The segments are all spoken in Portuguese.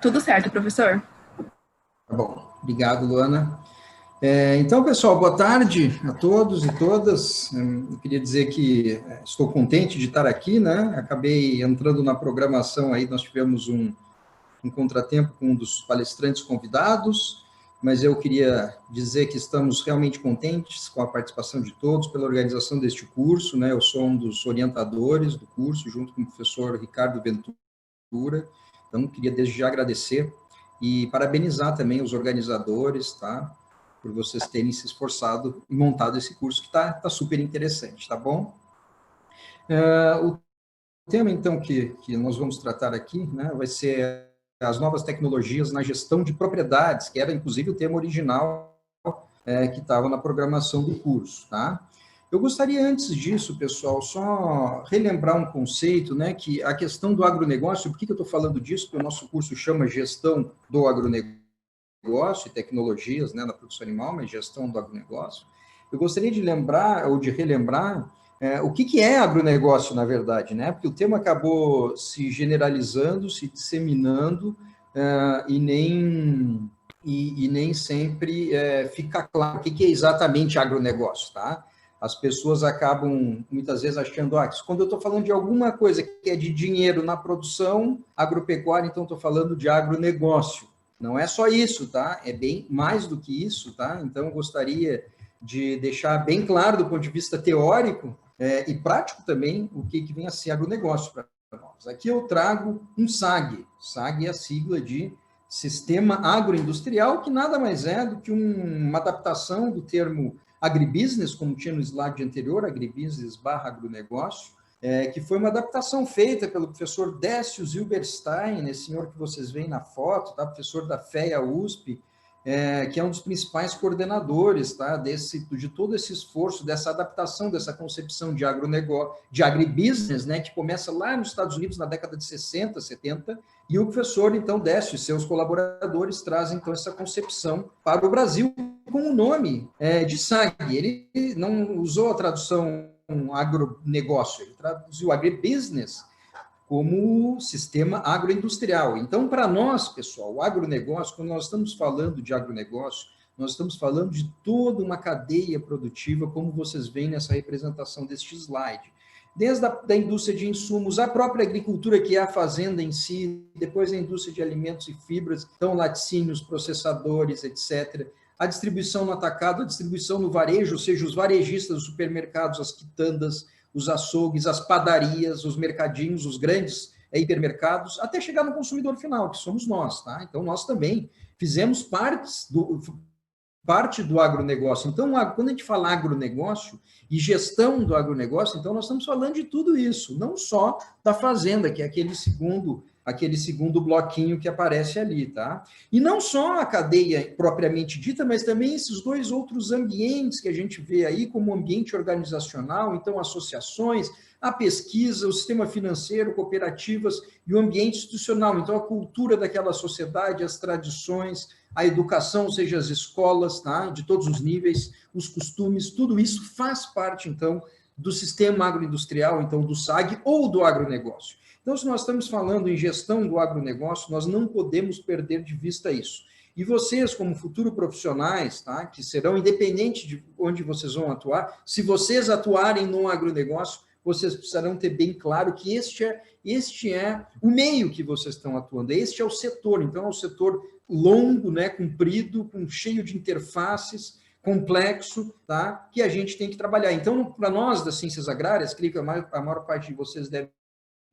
Tudo certo, professor? Tá bom, obrigado, Luana. Então, pessoal, boa tarde a todos e todas. Eu queria dizer que estou contente de estar aqui, né? Acabei entrando na programação aí, nós tivemos um contratempo com um dos palestrantes convidados, mas eu queria dizer que estamos realmente contentes com a participação de todos, pela organização deste curso, né? Eu sou um dos orientadores do curso, junto com o professor Ricardo Ventura. Então, queria desde já agradecer e parabenizar também os organizadores, tá? Por vocês terem se esforçado e montado esse curso que tá super interessante, tá bom? O tema, então, que nós vamos tratar aqui, né, vai ser as novas tecnologias na gestão de propriedades, que era, inclusive, o tema original que estava na programação do curso, tá? Eu gostaria, antes disso, pessoal, só relembrar um conceito, né, que a questão do agronegócio, por que eu estou falando disso? Porque o nosso curso chama Gestão do Agronegócio e Tecnologias, né, na produção animal, mas Gestão do Agronegócio. Eu gostaria de lembrar, ou de relembrar, o que é agronegócio, na verdade, né? Porque o tema acabou se generalizando, se disseminando, e nem sempre fica claro o que é exatamente agronegócio, tá? As pessoas acabam, muitas vezes, achando, quando eu estou falando de alguma coisa que é de dinheiro na produção agropecuária, então estou falando de agronegócio. Não é só isso, tá? É bem mais do que isso, tá? Então, eu gostaria de deixar bem claro, do ponto de vista teórico e prático também, o que vem a ser agronegócio para nós. Aqui eu trago um SAG. SAG é a sigla de Sistema Agroindustrial, que nada mais é do que uma adaptação do termo agribusiness, como tinha no slide anterior, agribusiness / agronegócio, que foi uma adaptação feita pelo professor Décio Zilberstein, esse senhor que vocês veem na foto, tá? Professor da FEA USP, que é um dos principais coordenadores, tá? De todo esse esforço, dessa adaptação, dessa concepção de agronegócio, de agribusiness, né? Que começa lá nos Estados Unidos na década de 60, 70, e o professor, então, Décio e seus colaboradores trazem, então, essa concepção para o Brasil com o nome de SAG. Ele não usou a tradução agronegócio, ele traduziu agribusiness como sistema agroindustrial. Então, para nós, pessoal, o agronegócio, quando nós estamos falando de agronegócio, nós estamos falando de toda uma cadeia produtiva, como vocês veem nessa representação deste slide. Desde a indústria de insumos, a própria agricultura, que é a fazenda em si, depois a indústria de alimentos e fibras, então laticínios, processadores, etc., a distribuição no atacado, a distribuição no varejo, ou seja, os varejistas, os supermercados, as quitandas, os açougues, as padarias, os mercadinhos, os grandes hipermercados, até chegar no consumidor final, que somos nós, tá? Então, nós também fizemos parte do agronegócio. Então, quando a gente fala agronegócio e gestão do agronegócio, então nós estamos falando de tudo isso, não só da fazenda, que é aquele segundo bloquinho que aparece ali, tá? E não só a cadeia propriamente dita, mas também esses dois outros ambientes que a gente vê aí como ambiente organizacional, então associações, a pesquisa, o sistema financeiro, cooperativas e o ambiente institucional, então a cultura daquela sociedade, as tradições, a educação, ou seja, as escolas, tá? De todos os níveis, os costumes, tudo isso faz parte, então, do sistema agroindustrial, então, do SAG ou do agronegócio. Então, se nós estamos falando em gestão do agronegócio, nós não podemos perder de vista isso. E vocês, como futuros profissionais, tá? Que serão, independente de onde vocês vão atuar, se vocês atuarem no agronegócio, vocês precisarão ter bem claro que este é o meio que vocês estão atuando, este é o setor, então é o setor longo, né, comprido, cheio de interfaces, complexo, tá? Que a gente tem que trabalhar. Então, para nós das ciências agrárias, creio que a maior parte de vocês deve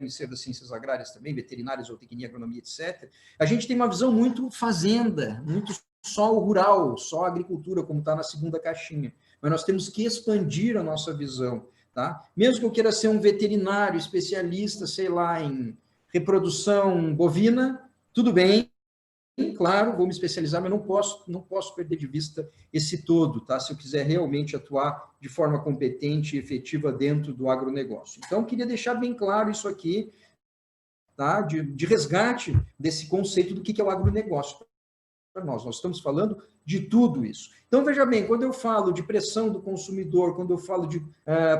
ser das ciências agrárias também, veterinárias, zootecnia, agronomia, etc., a gente tem uma visão muito fazenda, muito só o rural, só a agricultura, como está na segunda caixinha. Mas nós temos que expandir a nossa visão, tá? Mesmo que eu queira ser um veterinário especialista, sei lá, em reprodução bovina, tudo bem, claro, vou me especializar, mas não posso perder de vista esse todo, tá? Se eu quiser realmente atuar de forma competente e efetiva dentro do agronegócio. Então, queria deixar bem claro isso aqui, tá? De resgate desse conceito do que é o agronegócio para nós. Nós estamos falando de tudo isso. Então, veja bem, quando eu falo de pressão do consumidor, quando eu falo de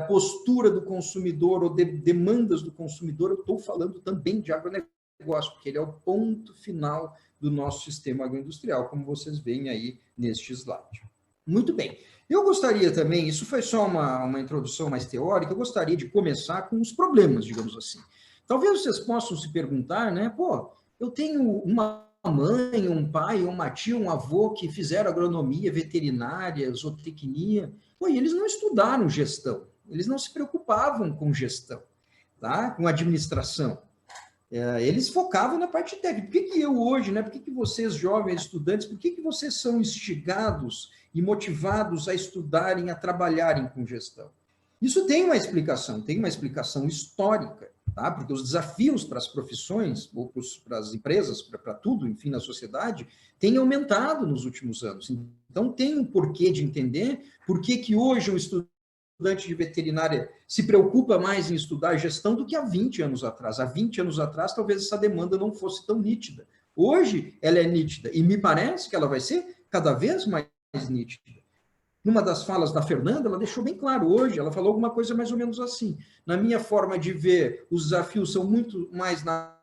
postura do consumidor ou de demandas do consumidor, eu estou falando também de agronegócio. agronegócio, porque ele é o ponto final do nosso sistema agroindustrial, como vocês veem aí neste slide. Muito bem. Eu gostaria também, isso foi só uma introdução mais teórica, eu gostaria de começar com os problemas, digamos assim. Talvez vocês possam se perguntar, né? Pô, eu tenho uma mãe, um pai, uma tia, um avô que fizeram agronomia, veterinária, zootecnia, pô, e eles não estudaram gestão, eles não se preocupavam com gestão, tá? Com administração. Eles focavam na parte técnica. Por que eu hoje, né? Por que vocês, jovens estudantes, por que vocês são instigados e motivados a estudarem, a trabalharem com gestão? Isso tem uma explicação histórica, tá? Porque os desafios para as profissões, ou para as empresas, para tudo, enfim, na sociedade, têm aumentado nos últimos anos. Então, tem um porquê de entender por que hoje o estudante de veterinária se preocupa mais em estudar gestão do que há 20 anos atrás. Há 20 anos atrás, talvez essa demanda não fosse tão nítida. Hoje, ela é nítida, e me parece que ela vai ser cada vez mais nítida. Numa das falas da Fernanda, ela deixou bem claro hoje, ela falou alguma coisa mais ou menos assim. Na minha forma de ver, os desafios são muito mais na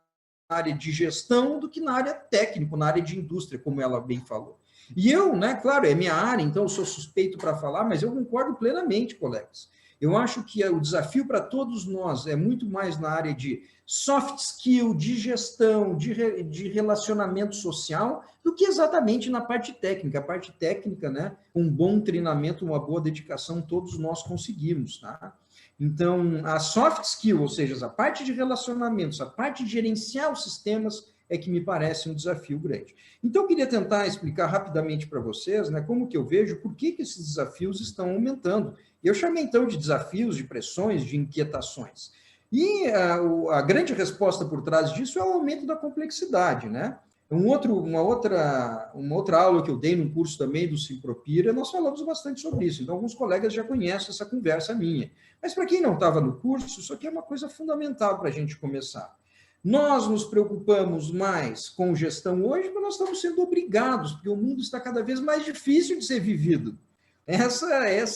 área de gestão do que na área técnica, na área de indústria, como ela bem falou. E eu, né, claro, é minha área, então eu sou suspeito para falar, mas eu concordo plenamente, colegas. Eu acho que o desafio para todos nós é muito mais na área de soft skill, de gestão, de relacionamento social, do que exatamente na parte técnica. A parte técnica, né, um bom treinamento, uma boa dedicação, todos nós conseguimos, tá? Então, a soft skill, ou seja, a parte de relacionamentos, a parte de gerenciar os sistemas, é que me parece um desafio grande. Então, eu queria tentar explicar rapidamente para vocês, né, como que eu vejo, por que esses desafios estão aumentando. Eu chamei, então, de desafios, de pressões, de inquietações. E a grande resposta por trás disso é o aumento da complexidade, né? Uma outra aula que eu dei num curso também do Simpropira, nós falamos bastante sobre isso. Então, alguns colegas já conhecem essa conversa minha. Mas, para quem não estava no curso, isso aqui é uma coisa fundamental para a gente começar. Nós nos preocupamos mais com gestão hoje porque nós estamos sendo obrigados, porque o mundo está cada vez mais difícil de ser vivido. Essa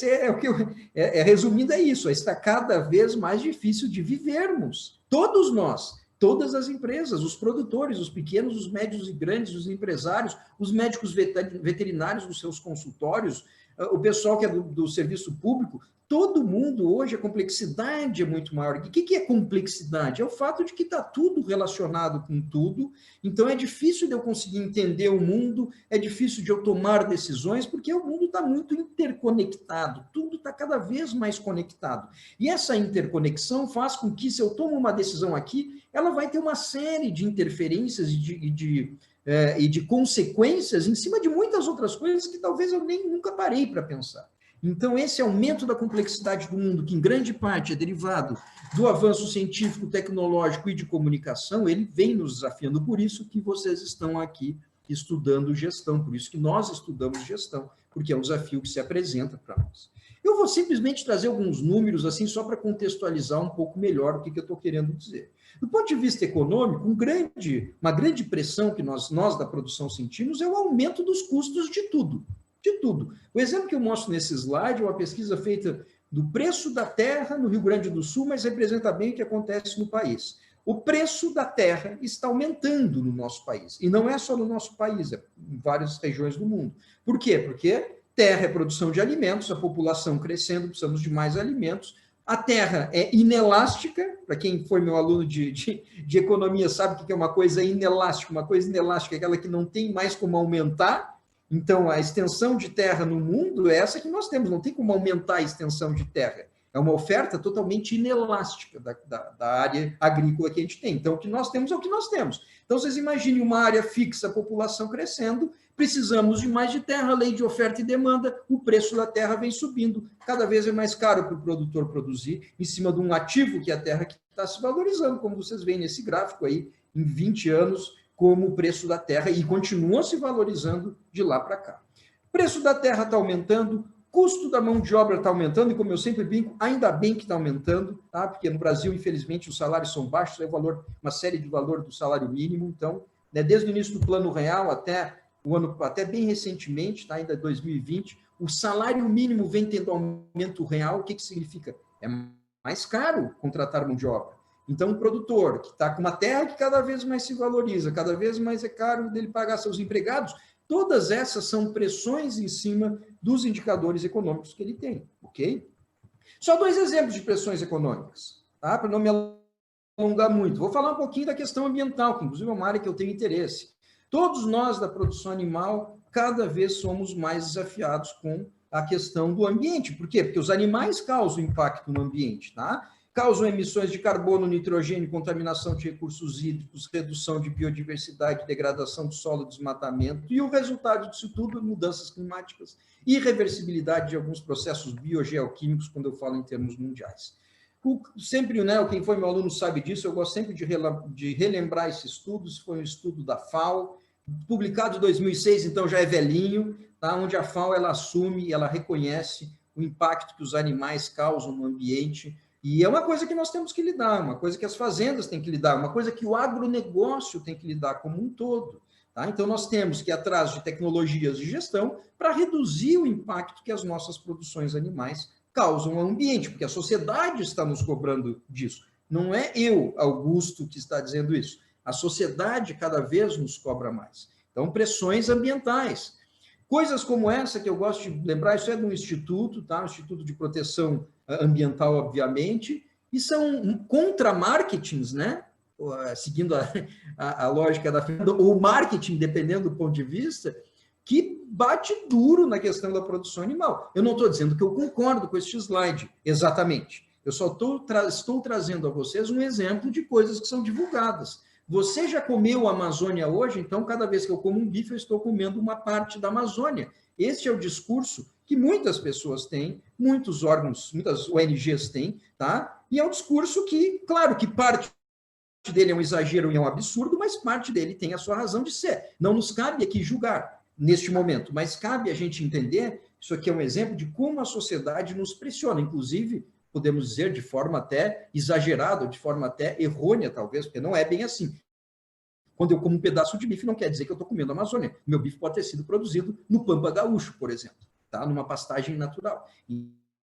é o que resumindo, é isso, está cada vez mais difícil de vivermos. Todos nós, todas as empresas, os produtores, os pequenos, os médios e grandes, os empresários, os médicos veterinários dos seus consultórios, o pessoal que é do serviço público, todo mundo hoje, a complexidade é muito maior. O que é complexidade? É o fato de que está tudo relacionado com tudo, então é difícil de eu conseguir entender o mundo, é difícil de eu tomar decisões, porque o mundo está muito interconectado, tudo está cada vez mais conectado. E essa interconexão faz com que, se eu tomo uma decisão aqui, ela vai ter uma série de interferências e de consequências em cima de muitas outras coisas que talvez eu nem nunca parei para pensar. Então, esse aumento da complexidade do mundo, que em grande parte é derivado do avanço científico, tecnológico e de comunicação, ele vem nos desafiando. Por isso que vocês estão aqui estudando gestão, por isso que nós estudamos gestão, porque é um desafio que se apresenta para nós. Eu vou simplesmente trazer alguns números, assim, só para contextualizar um pouco melhor o que eu estou querendo dizer. Do ponto de vista econômico, uma grande pressão que nós da produção sentimos é o aumento dos custos de tudo. De tudo. O exemplo que eu mostro nesse slide é uma pesquisa feita do preço da terra no Rio Grande do Sul, mas representa bem o que acontece no país. O preço da terra está aumentando no nosso país. E não é só no nosso país, é em várias regiões do mundo. Por quê? Porque terra é produção de alimentos, a população crescendo, precisamos de mais alimentos. A terra é inelástica, para quem foi meu aluno de economia sabe o que é uma coisa inelástica. Uma coisa inelástica é aquela que não tem mais como aumentar. Então, a extensão de terra no mundo é essa que nós temos, não tem como aumentar a extensão de terra. É uma oferta totalmente inelástica da área agrícola que a gente tem. Então, o que nós temos é o que nós temos. Então, vocês imaginem uma área fixa, a população crescendo, precisamos de mais de terra, lei de oferta e demanda, o preço da terra vem subindo, cada vez é mais caro para o produtor produzir, em cima de um ativo que é a terra que está se valorizando, como vocês veem nesse gráfico aí, em 20 anos, como o preço da terra, e continua se valorizando de lá para cá. O preço da terra está aumentando, custo da mão de obra está aumentando, e como eu sempre brinco, ainda bem que está aumentando, tá? Porque no Brasil, infelizmente, os salários são baixos, é uma série de valor do salário mínimo, então, né, desde o início do Plano Real até bem recentemente, tá? Ainda 2020, o salário mínimo vem tendo aumento real. O que significa? É mais caro contratar mão de obra. Então, um produtor que está com uma terra que cada vez mais se valoriza, cada vez mais é caro dele pagar seus empregados, todas essas são pressões em cima dos indicadores econômicos que ele tem, ok? Só 2 exemplos de pressões econômicas, tá? Para não me alongar muito. Vou falar um pouquinho da questão ambiental, que inclusive é uma área que eu tenho interesse. Todos nós da produção animal, cada vez somos mais desafiados com a questão do ambiente. Por quê? Porque os animais causam impacto no ambiente, tá? Causam emissões de carbono, nitrogênio, contaminação de recursos hídricos, redução de biodiversidade, degradação do solo, desmatamento, e o resultado disso tudo é mudanças climáticas e irreversibilidade de alguns processos biogeoquímicos, quando eu falo em termos mundiais. Sempre, né, quem foi meu aluno sabe disso, eu gosto sempre de relembrar esse estudo. Isso foi um estudo da FAO, publicado em 2006, então já é velhinho, tá? Onde a FAO ela assume e ela reconhece o impacto que os animais causam no ambiente, e é uma coisa que nós temos que lidar, uma coisa que as fazendas têm que lidar, uma coisa que o agronegócio tem que lidar como um todo. Tá? Então, nós temos que ir atrás de tecnologias de gestão para reduzir o impacto que as nossas produções animais causam ao ambiente, porque a sociedade está nos cobrando disso. Não é eu, Augusto, que está dizendo isso. A sociedade cada vez nos cobra mais. Então, pressões ambientais. Coisas como essa, que eu gosto de lembrar, isso é de um instituto, tá? Um Instituto de Proteção Ambiental, obviamente, e são contra-marketings, né? Seguindo a lógica da ou marketing, dependendo do ponto de vista, que bate duro na questão da produção animal. Eu não estou dizendo que eu concordo com este slide, exatamente. Eu só estou trazendo a vocês um exemplo de coisas que são divulgadas. Você já comeu a Amazônia hoje? Então, cada vez que eu como um bife, eu estou comendo uma parte da Amazônia. Este é o discurso que muitas pessoas têm, muitos órgãos, muitas ONGs têm, tá? E é um discurso que, claro, que parte dele é um exagero e é um absurdo, mas parte dele tem a sua razão de ser. Não nos cabe aqui julgar neste momento, mas cabe a gente entender, isso aqui é um exemplo de como a sociedade nos pressiona, inclusive, podemos dizer de forma até exagerada, de forma até errônea, talvez, porque não é bem assim. Quando eu como um pedaço de bife, não quer dizer que eu estou comendo a Amazônia. Meu bife pode ter sido produzido no Pampa Gaúcho, por exemplo, tá? Numa pastagem natural.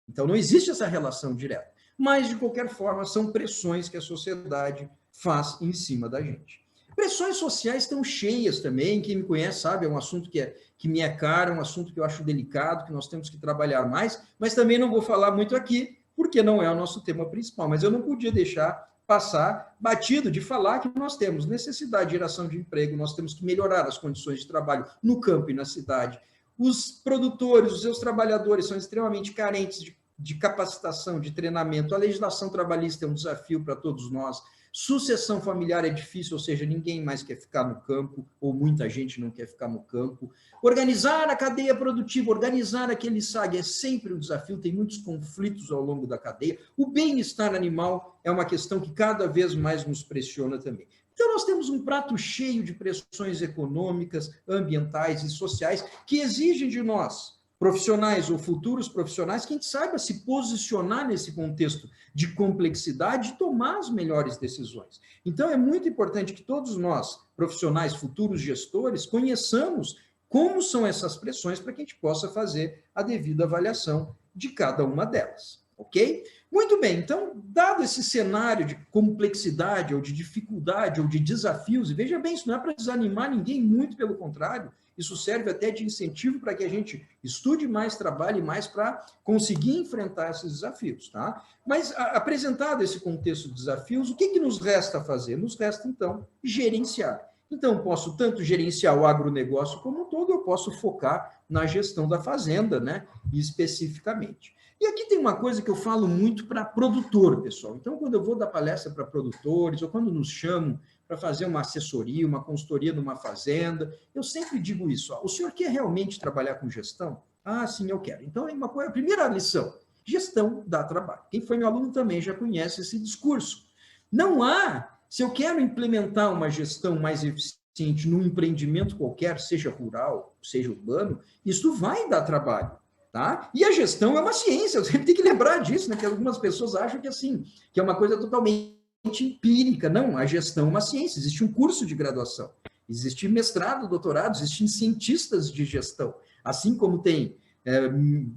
Então, não existe essa relação direta. Mas, de qualquer forma, são pressões que a sociedade faz em cima da gente. Pressões sociais estão cheias também. Quem me conhece sabe, é um assunto que me é caro, é um assunto que eu acho delicado, que nós temos que trabalhar mais, mas também não vou falar muito aqui, porque não é o nosso tema principal. Mas eu não podia deixar passar batido de falar que nós temos necessidade de geração de emprego, nós temos que melhorar as condições de trabalho no campo e na cidade. Os produtores, os seus trabalhadores são extremamente carentes de capacitação, de treinamento. A legislação trabalhista é um desafio para todos nós. Sucessão familiar é difícil, ou seja, ninguém mais quer ficar no campo, ou muita gente não quer ficar no campo. Organizar a cadeia produtiva, organizar aquele SAG é sempre um desafio, tem muitos conflitos ao longo da cadeia. O bem-estar animal é uma questão que cada vez mais nos pressiona também. Então, nós temos um prato cheio de pressões econômicas, ambientais e sociais que exigem de nós, profissionais ou futuros profissionais, que a gente saiba se posicionar nesse contexto de complexidade e tomar as melhores decisões. Então, é muito importante que todos nós, profissionais, futuros gestores, conheçamos como são essas pressões para que a gente possa fazer a devida avaliação de cada uma delas, ok? Muito bem, então, dado esse cenário de complexidade, ou de dificuldade, ou de desafios, e veja bem, isso não é para desanimar ninguém, muito pelo contrário, isso serve até de incentivo para que a gente estude mais, trabalhe mais para conseguir enfrentar esses desafios, tá? Mas, apresentado esse contexto de desafios, o que nos resta fazer? Nos resta, então, gerenciar. Então, posso tanto gerenciar o agronegócio como um todo, eu posso focar na gestão da fazenda, né, especificamente. E aqui tem uma coisa que eu falo muito para produtor, pessoal. Então, quando eu vou dar palestra para produtores, ou quando nos chamam para fazer uma assessoria, uma consultoria numa fazenda, eu sempre digo isso. Ó, o senhor quer realmente trabalhar com gestão? Ah, sim, eu quero. Então, é uma coisa, a primeira lição, gestão dá trabalho. Quem foi meu aluno também já conhece esse discurso. Não há, se eu quero implementar uma gestão mais eficiente num empreendimento qualquer, seja rural, seja urbano, isso vai dar trabalho. Tá? E a gestão é uma ciência, eu sempre tenho que lembrar disso, né? Que algumas pessoas acham que assim, que é uma coisa totalmente empírica. Não, a gestão é uma ciência, existe um curso de graduação, existe mestrado, doutorado, existem cientistas de gestão, assim como tem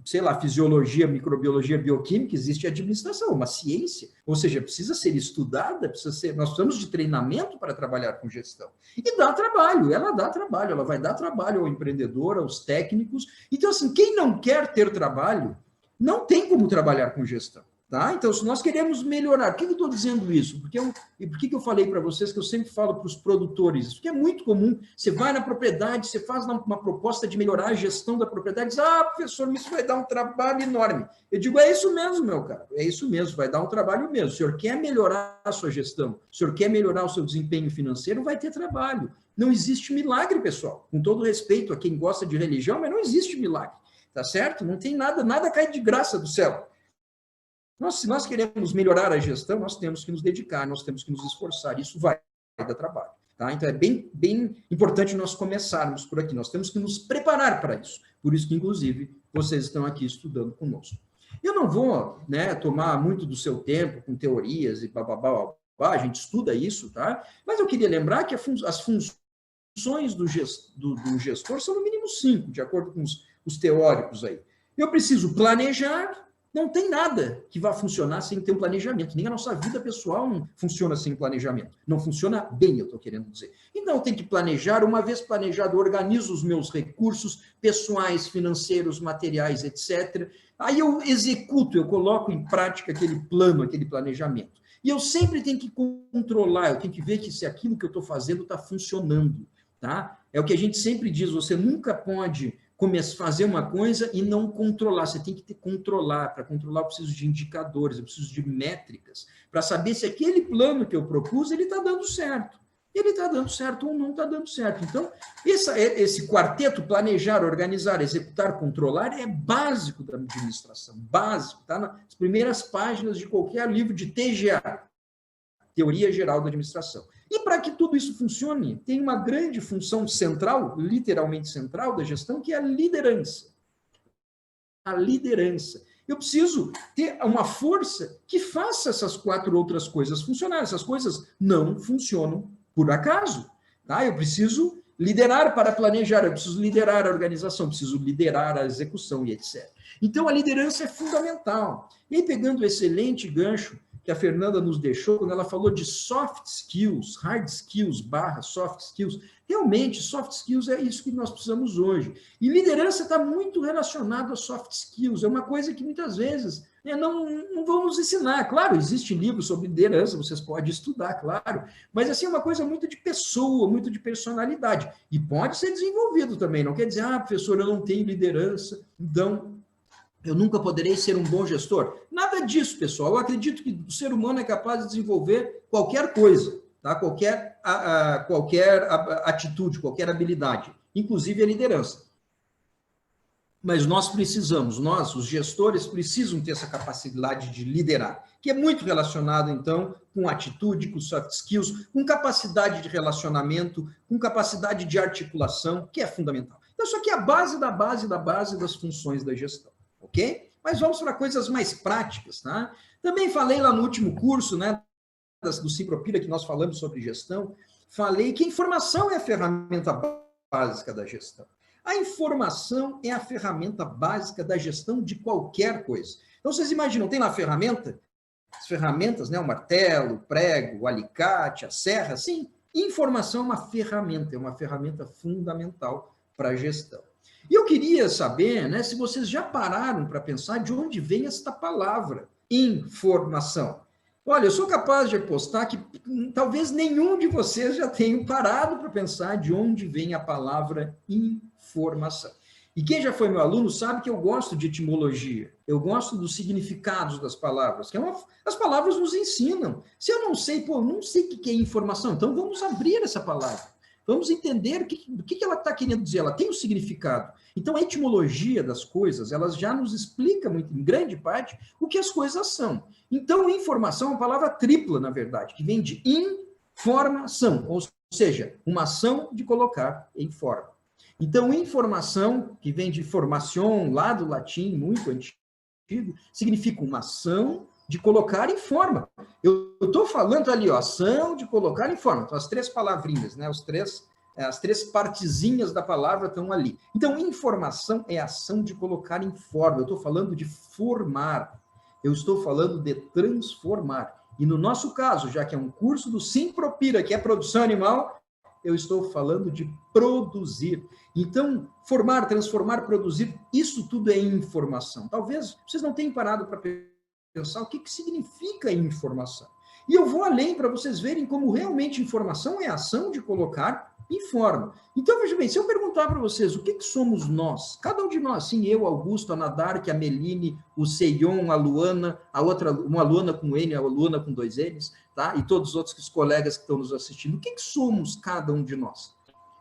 sei lá, fisiologia, microbiologia, bioquímica, existe administração, uma ciência, ou seja, precisa ser estudada, nós precisamos de treinamento para trabalhar com gestão. E dá trabalho, ela vai dar trabalho ao empreendedor, aos técnicos. Então, assim, quem não quer ter trabalho, não tem como trabalhar com gestão. Tá? Então, se nós queremos melhorar, por que eu estou dizendo isso? E por que eu falei para vocês que eu sempre falo para os produtores? Isso que é muito comum. Você vai na propriedade, você faz uma proposta de melhorar a gestão da propriedade, diz, professor, isso vai dar um trabalho enorme. Eu digo, é isso mesmo, meu caro, é isso mesmo, vai dar um trabalho mesmo. O senhor quer melhorar a sua gestão, o senhor quer melhorar o seu desempenho financeiro, vai ter trabalho. Não existe milagre, pessoal. Com todo respeito a quem gosta de religião, mas não existe milagre, tá certo? Não tem nada cai de graça do céu. Se nós queremos melhorar a gestão, nós temos que nos dedicar, nós temos que nos esforçar. Isso vai dar trabalho. Tá? Então, é bem importante nós começarmos por aqui. Nós temos que nos preparar para isso. Por isso que, inclusive, vocês estão aqui estudando conosco. Eu não vou, né, tomar muito do seu tempo com teorias e bababá, a gente estuda isso, tá? Mas eu queria lembrar que as funções do gestor são no mínimo 5, de acordo com os teóricos aí. Eu preciso planejar. Não tem nada que vá funcionar sem ter um planejamento. Nem a nossa vida pessoal não funciona sem planejamento. Não funciona bem, eu estou querendo dizer. Então, eu tenho que planejar. Uma vez planejado, eu organizo os meus recursos pessoais, financeiros, materiais, etc. Aí eu executo, eu coloco em prática aquele plano, aquele planejamento. E eu sempre tenho que controlar, eu tenho que ver que se aquilo que eu estou fazendo está funcionando. Tá? É o que a gente sempre diz, você nunca pode fazer uma coisa e não controlar. Você tem que controlar. Para controlar, eu preciso de indicadores, eu preciso de métricas, para saber se aquele plano que eu propus, ele está dando certo. Ele está dando certo ou não está dando certo. Então, esse quarteto, planejar, organizar, executar, controlar, é básico da administração. Básico. Está nas primeiras páginas de qualquer livro de TGA, Teoria Geral da Administração. E para que tudo isso funcione, tem uma grande função central, literalmente central da gestão, que é a liderança. A liderança. Eu preciso ter uma força que faça essas 4 outras coisas funcionarem. Essas coisas não funcionam por acaso. Tá? Eu preciso liderar para planejar, eu preciso liderar a organização, eu preciso liderar a execução e etc. Então, a liderança é fundamental. E aí, pegando o excelente gancho que a Fernanda nos deixou, quando ela falou de soft skills, hard skills / soft skills, realmente, soft skills é isso que nós precisamos hoje. E liderança está muito relacionado a soft skills, é uma coisa que muitas vezes não vão nos ensinar. Claro, existe livro sobre liderança, vocês podem estudar, claro, mas assim, é uma coisa muito de pessoa, muito de personalidade, e pode ser desenvolvido também, não quer dizer, professor, eu não tenho liderança, então eu nunca poderei ser um bom gestor. Nada disso, pessoal. Eu acredito que o ser humano é capaz de desenvolver qualquer coisa, tá? Qualquer atitude, qualquer habilidade, inclusive a liderança. Mas nós precisamos, os gestores, precisam ter essa capacidade de liderar, que é muito relacionado, então, com atitude, com soft skills, com capacidade de relacionamento, com capacidade de articulação, que é fundamental. Então, isso aqui é a base da base da base das funções da gestão. Ok? Mas vamos para coisas mais práticas, tá? Também falei lá no último curso, né, do Simpropira, que nós falamos sobre gestão, falei que a informação é a ferramenta básica da gestão. A informação é a ferramenta básica da gestão de qualquer coisa. Então, vocês imaginam, tem lá a ferramenta, as ferramentas, né, o martelo, o prego, o alicate, a serra, sim, informação é uma ferramenta fundamental para a gestão. E eu queria saber, né, se vocês já pararam para pensar de onde vem esta palavra, informação. Olha, eu sou capaz de apostar que talvez nenhum de vocês já tenha parado para pensar de onde vem a palavra informação. E quem já foi meu aluno sabe que eu gosto de etimologia, eu gosto dos significados das palavras, as palavras nos ensinam. Se eu não sei, não sei o que é informação, então vamos abrir essa palavra. Vamos entender o que ela está querendo dizer. Ela tem um significado. Então, a etimologia das coisas, elas já nos explica, muito, em grande parte, o que as coisas são. Então, informação é uma palavra tripla, na verdade, que vem de informação, ou seja, uma ação de colocar em forma. Então, informação, que vem de formação, lá do latim, muito antigo, significa uma ação de colocar em forma. Eu estou falando ali, ação de colocar em forma. Então, as 3 palavrinhas, né? Os 3 As três partezinhas da palavra estão ali. Então, informação é ação de colocar em forma. Eu estou falando de formar. Eu estou falando de transformar. E no nosso caso, já que é um curso do Simpropira, que é produção animal, eu estou falando de produzir. Então, formar, transformar, produzir, isso tudo é informação. Talvez vocês não tenham parado para pensar o que significa informação. E eu vou além para vocês verem como realmente informação é a ação de colocar em forma. Então, veja bem, se eu perguntar para vocês o que somos nós, cada um de nós, assim, eu, Augusto, a Nadark, a Meline, o Seion, a Luana, a outra, uma Luana com N, a Luana com 2 N's, tá? E todos os outros colegas que estão nos assistindo, o que somos cada um de nós?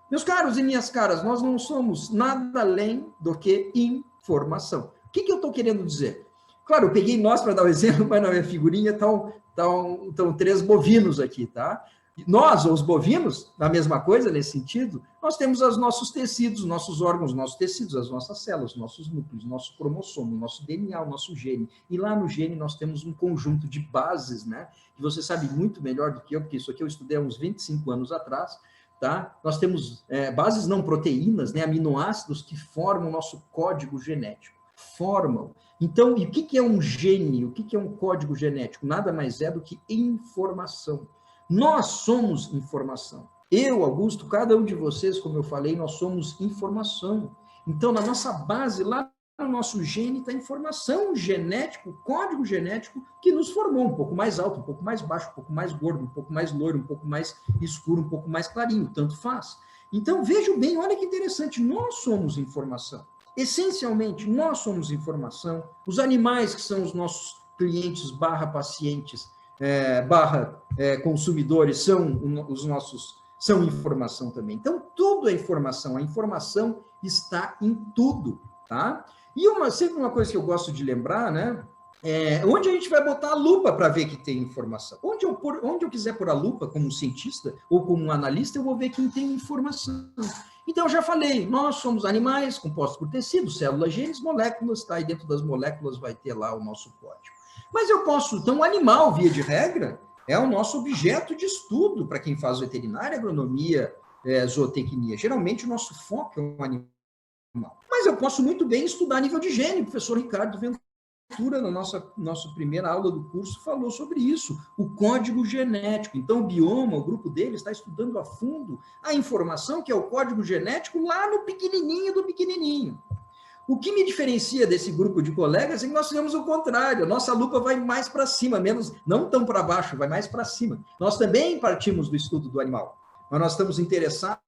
Meus caros e minhas caras, nós não somos nada além do que informação. O que eu estou querendo dizer? Claro, eu peguei nós para dar o exemplo, mas na minha figurinha estão 3 bovinos aqui, tá? Nós, os bovinos, a mesma coisa nesse sentido, nós temos os nossos tecidos, nossos órgãos, nossos tecidos, as nossas células, nossos núcleos, nosso cromossomo, nosso DNA, o nosso gene. E lá no gene nós temos um conjunto de bases, né? Que você sabe muito melhor do que eu, porque isso aqui eu estudei há uns 25 anos atrás, tá? Nós temos bases não proteínas, né? Aminoácidos que formam o nosso código genético. Formam. Então, e o que é um gene? O que é um código genético? Nada mais é do que informação. Nós somos informação. Eu, Augusto, cada um de vocês, como eu falei, nós somos informação. Então, na nossa base, lá no nosso gene, está a informação genética, o código genético que nos formou, um pouco mais alto, um pouco mais baixo, um pouco mais gordo, um pouco mais loiro, um pouco mais escuro, um pouco mais clarinho, tanto faz. Então, vejam bem, olha que interessante, nós somos informação. Essencialmente, nós somos informação. Os animais que são os nossos clientes / pacientes, / consumidores, são informação também. Então, tudo é informação. A informação está em tudo, tá? E sempre uma coisa que eu gosto de lembrar, né? Onde a gente vai botar a lupa para ver que tem informação? Onde eu quiser pôr a lupa como cientista ou como um analista, eu vou ver que tem informação. Então, eu já falei, nós somos animais compostos por tecidos, células, genes, moléculas, tá? E dentro das moléculas vai ter lá o nosso código. Mas eu posso, então, o animal, via de regra, é o nosso objeto de estudo para quem faz veterinária, agronomia, zootecnia. Geralmente, o nosso foco é um animal. Mas eu posso muito bem estudar a nível de gene. O professor Ricardo Ventura, na nossa primeira aula do curso, falou sobre isso, o código genético. Então, o Bioma, o grupo dele, está estudando a fundo a informação, que é o código genético, lá no pequenininho do pequenininho. O que me diferencia desse grupo de colegas é que nós fizemos o contrário. A nossa lupa vai mais para cima, menos, não tão para baixo, vai mais para cima. Nós também partimos do estudo do animal, mas nós estamos interessados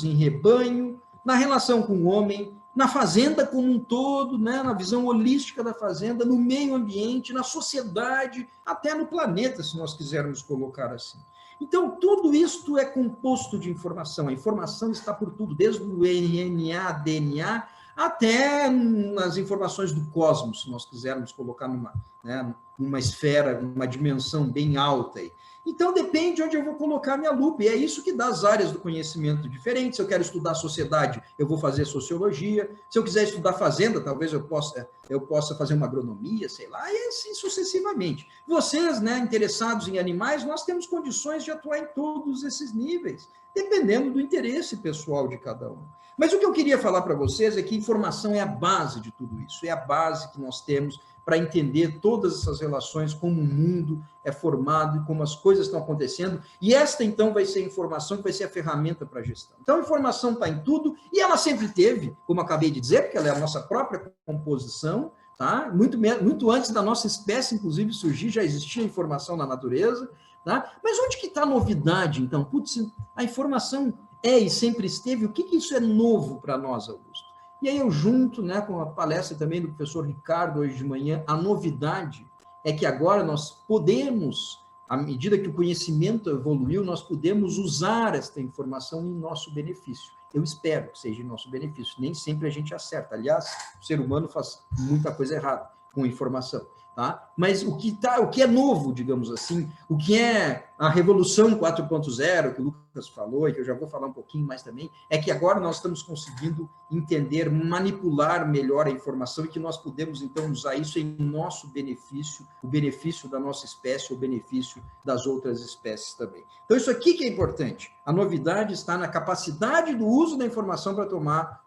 em rebanho, na relação com o homem, na fazenda como um todo, né? Na visão holística da fazenda, no meio ambiente, na sociedade, até no planeta, se nós quisermos colocar assim. Então, tudo isto é composto de informação. A informação está por tudo, desde o RNA, DNA, até nas informações do cosmos, se nós quisermos colocar numa esfera, numa dimensão bem alta aí. Então, depende de onde eu vou colocar minha lupa, e é isso que dá as áreas do conhecimento diferentes. Se eu quero estudar sociedade, eu vou fazer sociologia. Se eu quiser estudar fazenda, talvez eu possa fazer uma agronomia, sei lá, e assim sucessivamente. Vocês, né, interessados em animais, nós temos condições de atuar em todos esses níveis, dependendo do interesse pessoal de cada um. Mas o que eu queria falar para vocês é que informação é a base de tudo isso, é a base que nós temos para entender todas essas relações, como o mundo é formado e como as coisas estão acontecendo. E esta, então, vai ser a informação que vai ser a ferramenta para a gestão. Então, a informação está em tudo, e ela sempre teve, como acabei de dizer, porque ela é a nossa própria composição, tá? Muito antes da nossa espécie, inclusive, surgir, já existia informação na natureza, tá? Mas onde que está a novidade, então? Putz, a informação e sempre esteve. O que isso é novo para nós, Augusto? E aí eu junto, né, com a palestra também do professor Ricardo hoje de manhã, a novidade é que agora nós podemos, à medida que o conhecimento evoluiu, nós podemos usar esta informação em nosso benefício. Eu espero que seja em nosso benefício. Nem sempre a gente acerta. Aliás, o ser humano faz muita coisa errada com informação. tá? Mas o que é novo, digamos assim, o que é a Revolução 4.0, que o Lucas falou, e que eu já vou falar um pouquinho mais também, é que agora nós estamos conseguindo entender, manipular melhor a informação e que nós podemos, então, usar isso em nosso benefício, o benefício da nossa espécie, o benefício das outras espécies também. Então, isso aqui que é importante. A novidade está na capacidade do uso da informação para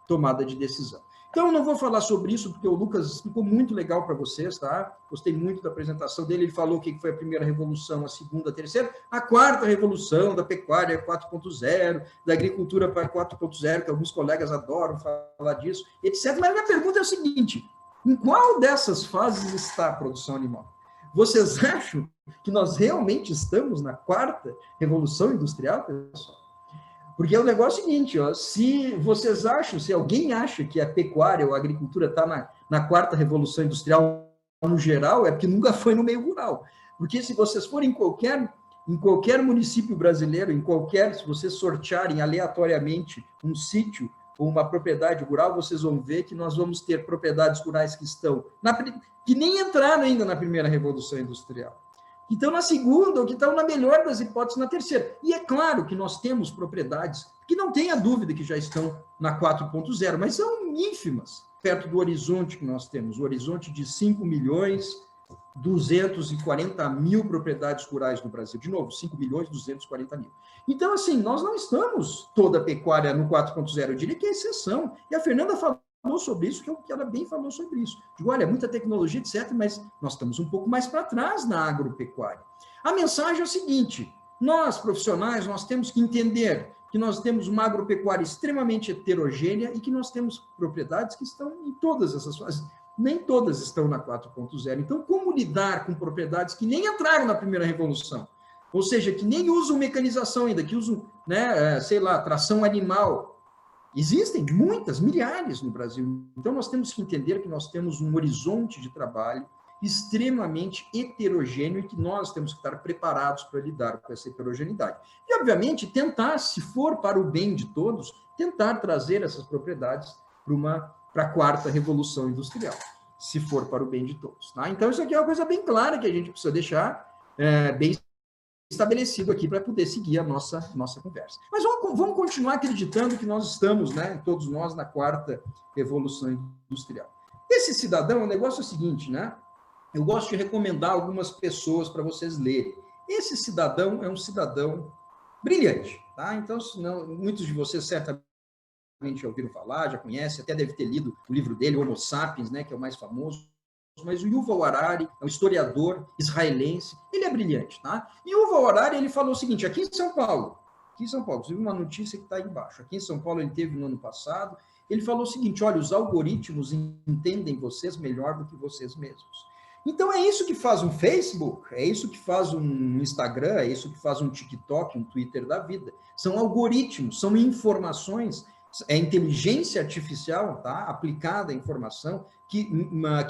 tomada de decisão. Então, eu não vou falar sobre isso, porque o Lucas explicou muito legal para vocês, tá? Gostei muito da apresentação dele. Ele falou o que foi a primeira revolução, a segunda, a terceira, a quarta revolução da pecuária 4.0, da agricultura para 4.0, que alguns colegas adoram falar disso, etc. Mas a minha pergunta é o seguinte: em qual dessas fases está a produção animal? Vocês acham que nós realmente estamos na quarta revolução industrial, pessoal? Porque o negócio é o seguinte, ó, se alguém acha que a pecuária ou a agricultura está na quarta revolução industrial no geral, é porque nunca foi no meio rural. Porque se vocês forem em qualquer município brasileiro, se vocês sortearem aleatoriamente um sítio ou uma propriedade rural, vocês vão ver que nós vamos ter propriedades rurais que nem entraram ainda na primeira revolução industrial. Que estão na segunda, ou que estão, na melhor das hipóteses, na terceira. E é claro que nós temos propriedades que não tenha dúvida que já estão na 4.0, mas são ínfimas, perto do horizonte que nós temos, o horizonte de 5.240.000 propriedades rurais no Brasil. De novo, 5.240.000. Então, assim, nós não estamos toda a pecuária no 4.0, eu diria que é exceção. E a Fernanda falou sobre isso, que ela bem falou sobre isso. Digo, olha, muita tecnologia, etc., mas nós estamos um pouco mais para trás na agropecuária. A mensagem é o seguinte: nós, profissionais, nós temos que entender que nós temos uma agropecuária extremamente heterogênea e que nós temos propriedades que estão em todas essas fases. Nem todas estão na 4.0. Então, como lidar com propriedades que nem entraram na primeira revolução? Ou seja, que nem usam mecanização ainda, que usam, tração animal. Existem muitas, milhares no Brasil. Então, nós temos que entender que nós temos um horizonte de trabalho extremamente heterogêneo e que nós temos que estar preparados para lidar com essa heterogeneidade. E, obviamente, tentar, se for para o bem de todos, tentar trazer essas propriedades para a quarta revolução industrial, se for para o bem de todos. Tá? Então, isso aqui é uma coisa bem clara que a gente precisa deixar bem estabelecido aqui para poder seguir a nossa conversa. Mas vamos continuar acreditando que nós estamos, todos nós, na quarta revolução industrial. Esse cidadão, o negócio é o seguinte, eu gosto de recomendar algumas pessoas para vocês lerem. Esse cidadão é um cidadão brilhante, tá? Então, muitos de vocês certamente já ouviram falar, já conhecem, até deve ter lido o livro dele, Homo Sapiens, que é o mais famoso. Mas o Yuval Harari é um historiador israelense, ele é brilhante, tá? E o Yuval Harari, ele falou o seguinte: aqui em São Paulo, inclusive uma notícia que está aí embaixo, aqui em São Paulo ele teve no ano passado, ele falou o seguinte: olha, os algoritmos entendem vocês melhor do que vocês mesmos. Então é isso que faz um Facebook, é isso que faz um Instagram, é isso que faz um TikTok, um Twitter da vida. São algoritmos, são informações, é inteligência artificial, tá? Aplicada à informação, que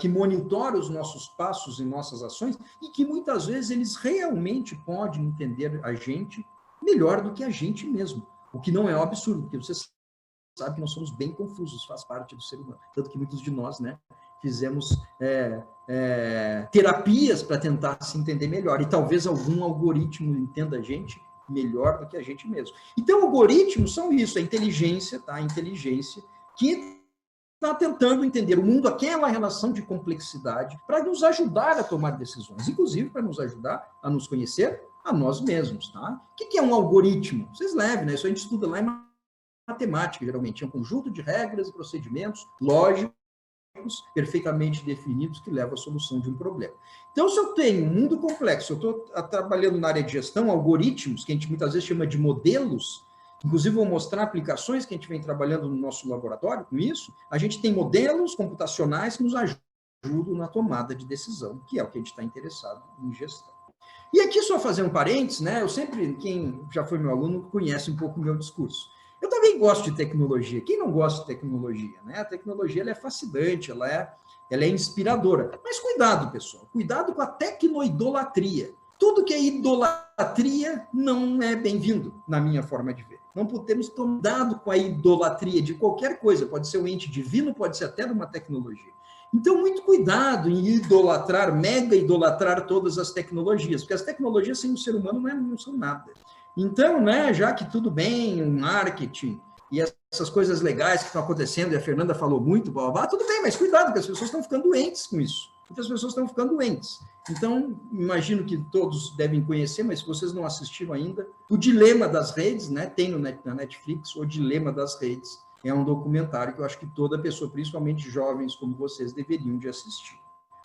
monitora os nossos passos e nossas ações e que muitas vezes eles realmente podem entender a gente melhor do que a gente mesmo, o que não é um absurdo, porque você sabe que nós somos bem confusos, faz parte do ser humano, tanto que muitos de nós, fizemos terapias para tentar se entender melhor, e talvez algum algoritmo entenda a gente melhor do que a gente mesmo. Então, algoritmos são isso, a inteligência, tá? A inteligência que está tentando entender o mundo, aquela relação de complexidade, para nos ajudar a tomar decisões, inclusive para nos ajudar a nos conhecer a nós mesmos, tá? O que é um algoritmo? Vocês levem, isso a gente estuda lá em matemática, geralmente. É um conjunto de regras e procedimentos lógicos, perfeitamente definidos, que levam à solução de um problema. Então, se eu tenho um mundo complexo, eu estou trabalhando na área de gestão, algoritmos, que a gente muitas vezes chama de modelos. Inclusive, vou mostrar aplicações que a gente vem trabalhando no nosso laboratório com isso. A gente tem modelos computacionais que nos ajudam na tomada de decisão, que é o que a gente está interessado em gestão. E aqui, só fazer um parênteses, quem já foi meu aluno conhece um pouco o meu discurso. Eu também gosto de tecnologia. Quem não gosta de tecnologia? A tecnologia ela é fascinante, ela é inspiradora. Mas cuidado, pessoal. Cuidado com a tecnoidolatria. Tudo que é idolatria não é bem-vindo, na minha forma de ver. Não podemos tomar cuidado com a idolatria de qualquer coisa. Pode ser um ente divino, pode ser até de uma tecnologia. Então, muito cuidado em idolatrar, mega idolatrar todas as tecnologias, porque as tecnologias sem o ser humano não são nada. Então, né, já que tudo bem, o marketing e essas coisas legais que estão acontecendo, e a Fernanda falou muito, blá, blá, blá, tudo bem, mas cuidado, porque as pessoas estão ficando doentes com isso. Muitas pessoas estão ficando doentes. Então, imagino que todos devem conhecer, mas se vocês não assistiram ainda, O Dilema das Redes, né, tem na Netflix, O Dilema das Redes. É um documentário que eu acho que toda pessoa, principalmente jovens como vocês, deveriam de assistir.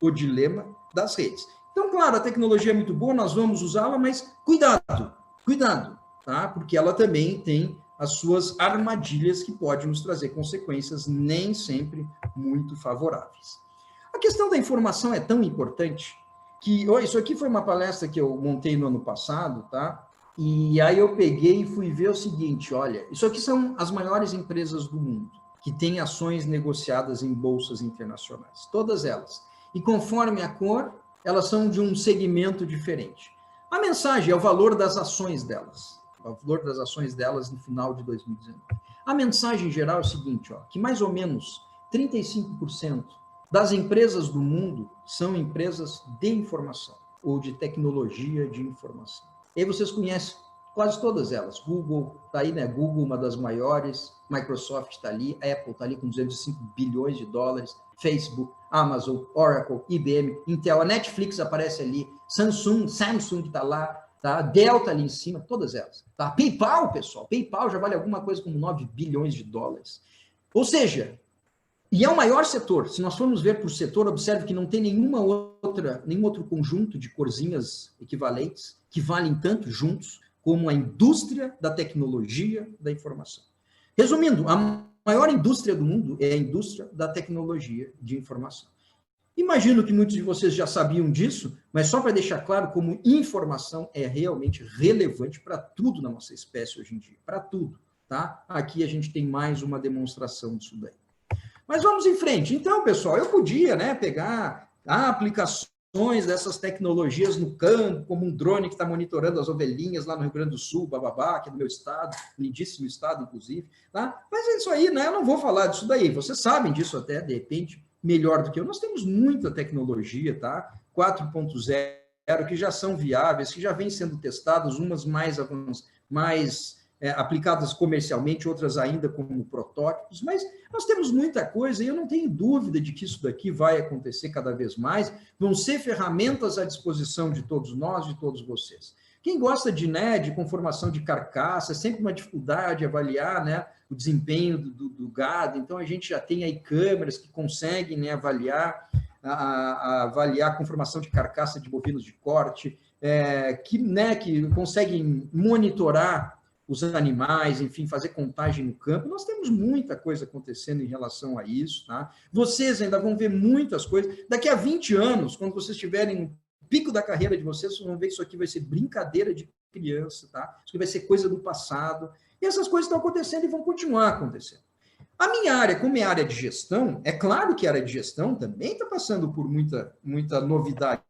O Dilema das Redes. Então, claro, a tecnologia é muito boa, nós vamos usá-la, mas cuidado, tá? Porque ela também tem as suas armadilhas que podem nos trazer consequências nem sempre muito favoráveis. A questão da informação é tão importante que isso aqui foi uma palestra que eu montei no ano passado, tá? E aí eu peguei e fui ver o seguinte, olha, isso aqui são as maiores empresas do mundo que têm ações negociadas em bolsas internacionais, todas elas. E conforme a cor, elas são de um segmento diferente. A mensagem é o valor das ações delas, o valor das ações delas no final de 2019. A mensagem geral é o seguinte, ó, que mais ou menos 35% das empresas do mundo são empresas de informação ou de tecnologia de informação. E aí vocês conhecem quase todas elas. Google está aí, né? Google, uma das maiores. Microsoft está ali. Apple está ali com 205 bilhões de dólares. Facebook, Amazon, Oracle, IBM, Intel. A Netflix aparece ali. Samsung está lá. Tá? Dell está ali em cima. Todas elas. Tá? PayPal, pessoal. PayPal já vale alguma coisa como 9 bilhões de dólares. Ou seja, e é o maior setor. Se nós formos ver por setor, observe que não tem nenhum outro conjunto de corzinhas equivalentes que valem tanto juntos como a indústria da tecnologia da informação. Resumindo, a maior indústria do mundo é a indústria da tecnologia de informação. Imagino que muitos de vocês já sabiam disso, mas só para deixar claro como informação é realmente relevante para tudo na nossa espécie hoje em dia, para tudo, tá? Aqui a gente tem mais uma demonstração disso daí. Mas vamos em frente. Então, pessoal, eu podia, né, pegar aplicações dessas tecnologias no campo, como um drone que está monitorando as ovelhinhas lá no Rio Grande do Sul, Bababá, que é do meu estado, lindíssimo estado, inclusive, tá? Mas é isso aí, né? Eu não vou falar disso daí. Vocês sabem disso até, de repente, melhor do que eu. Nós temos muita tecnologia, tá? 4.0, que já são viáveis, que já vêm sendo testadas, umas mais aplicadas comercialmente, outras ainda como protótipos, mas nós temos muita coisa e eu não tenho dúvida de que isso daqui vai acontecer cada vez mais, vão ser ferramentas à disposição de todos nós, de todos vocês. Quem gosta de conformação de carcaça, é sempre uma dificuldade avaliar, né, o desempenho do gado, então a gente já tem aí câmeras que conseguem, né, avaliar a conformação de carcaça de bovinos de corte, que conseguem monitorar os animais, enfim, fazer contagem no campo. Nós temos muita coisa acontecendo em relação a isso, tá? Vocês ainda vão ver muitas coisas. Daqui a 20 anos, quando vocês estiverem no pico da carreira de vocês vão ver que isso aqui vai ser brincadeira de criança, tá? Isso aqui vai ser coisa do passado. E essas coisas estão acontecendo e vão continuar acontecendo. A minha área, como é área de gestão, é claro que a área de gestão também está passando por muita novidade,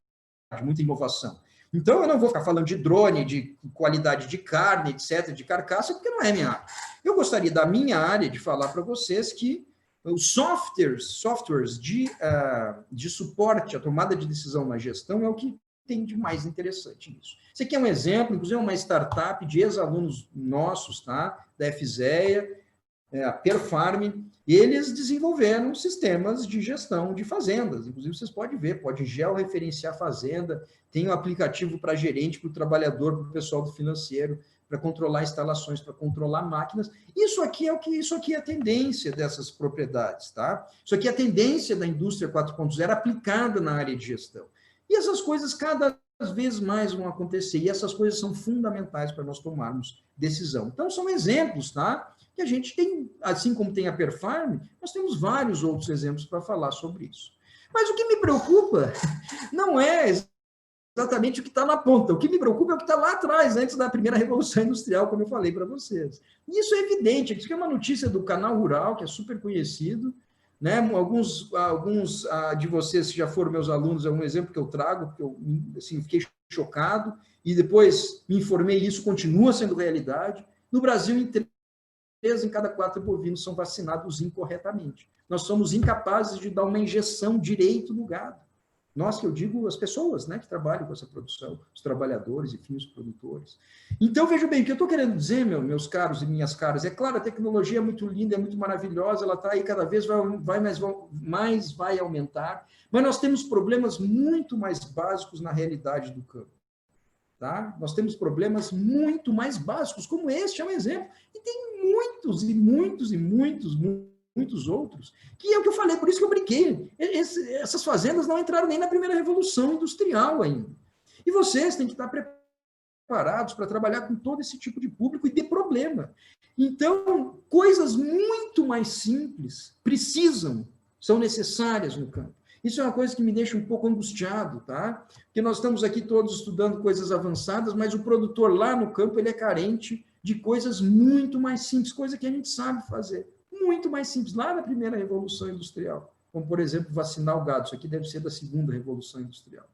muita inovação. Então, eu não vou ficar falando de drone, de qualidade de carne, etc., de carcaça, porque não é minha área. Eu gostaria da minha área de falar para vocês que os softwares de suporte à tomada de decisão na gestão é o que tem de mais interessante nisso. Esse aqui é um exemplo, inclusive é uma startup de ex-alunos nossos, tá? Da FZEA, a Perfarm, eles desenvolveram sistemas de gestão de fazendas. Inclusive, vocês podem ver, pode georreferenciar a fazenda, tem um aplicativo para gerente, para o trabalhador, para o pessoal do financeiro, para controlar instalações, para controlar máquinas. Isso aqui é a tendência dessas propriedades, tá? Isso aqui é a tendência da indústria 4.0 aplicada na área de gestão. E essas coisas cada vez mais vão acontecer, e essas coisas são fundamentais para nós tomarmos decisão. Então, são exemplos, tá? Que a gente tem, assim como tem a Perfarm, nós temos vários outros exemplos para falar sobre isso. Mas o que me preocupa não é exatamente o que está na ponta, o que me preocupa é o que está lá atrás, antes da primeira Revolução Industrial, como eu falei para vocês. E isso é evidente, isso aqui é uma notícia do Canal Rural, que é super conhecido, né? Alguns de vocês que já foram meus alunos, é um exemplo que eu trago, porque eu assim, fiquei chocado, e depois me informei, e isso continua sendo realidade. No Brasil, 3 em cada 4 bovinos são vacinados incorretamente. nós somos incapazes de dar uma injeção direito no gado. Nós, que eu digo, as pessoas, né, que trabalham com essa produção, os trabalhadores, enfim, os produtores. Então, veja bem, o que eu estou querendo dizer, meus caros e minhas caras, é claro, a tecnologia é muito linda, é muito maravilhosa, ela está aí cada vez mais vai aumentar, mas nós temos problemas muito mais básicos na realidade do campo. Tá? Nós temos problemas muito mais básicos, como este é um exemplo, e tem muitos e muitos e muitos outros, que é o que eu falei, por isso que eu brinquei. Essas fazendas não entraram nem na primeira revolução industrial ainda. E vocês têm que estar preparados para trabalhar com todo esse tipo de público e ter problema. Então, coisas muito mais simples são necessárias no campo. Isso é uma coisa que me deixa um pouco angustiado, tá? Porque nós estamos aqui todos estudando coisas avançadas, mas o produtor lá no campo, ele é carente de coisas muito mais simples, coisa que a gente sabe fazer. Muito mais simples, lá na primeira Revolução Industrial. Como, por exemplo, vacinar o gado. Isso aqui deve ser da segunda Revolução Industrial.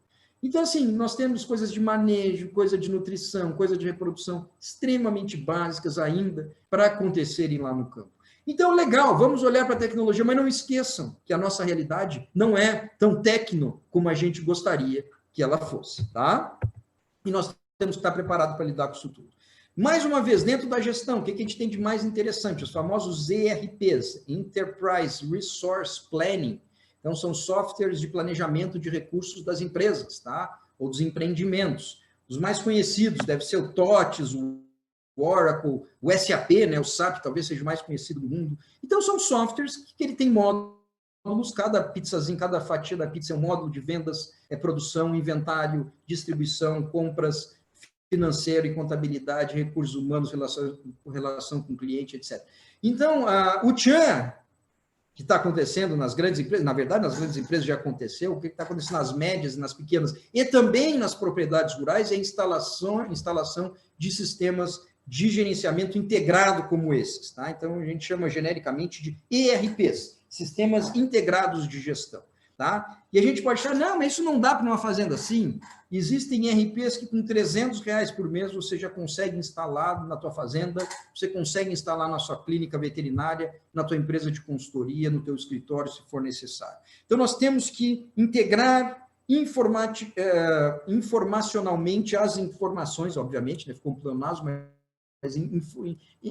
Então, assim, nós temos coisas de manejo, coisa de nutrição, coisa de reprodução extremamente básicas ainda para acontecerem lá no campo. Então, legal, vamos olhar para a tecnologia, mas não esqueçam que a nossa realidade não é tão tecno como a gente gostaria que ela fosse, tá? E nós temos que estar preparados para lidar com isso tudo. Mais uma vez, dentro da gestão, o que a gente tem de mais interessante? Os famosos ERPs, Enterprise Resource Planning. Então, são softwares de planejamento de recursos das empresas, tá? Ou dos empreendimentos. Os mais conhecidos devem ser o TOTS, o Oracle, o SAP, né? O SAP talvez seja o mais conhecido do mundo. Então, são softwares que ele tem módulos, cada pizzazinho, cada fatia da pizza é um módulo de vendas, produção, inventário, distribuição, compras, financeiro e contabilidade, recursos humanos, relação com o cliente, etc. Então, o Tchan, que está acontecendo nas grandes empresas, na verdade, nas grandes empresas já aconteceu, o que está acontecendo nas médias e nas pequenas, e também nas propriedades rurais, é a instalação de sistemas de gerenciamento integrado como esses. Tá? Então, a gente chama genericamente de ERPs, Sistemas Integrados de Gestão. Tá? E a gente pode achar, não, mas isso não dá para uma fazenda assim. Existem ERPs que com R$300 por mês você já consegue instalar na tua fazenda, você consegue instalar na sua clínica veterinária, na tua empresa de consultoria, no teu escritório, se for necessário. Então, nós temos que integrar informacionalmente as informações, obviamente, né? Ficou um pleonasmo, mas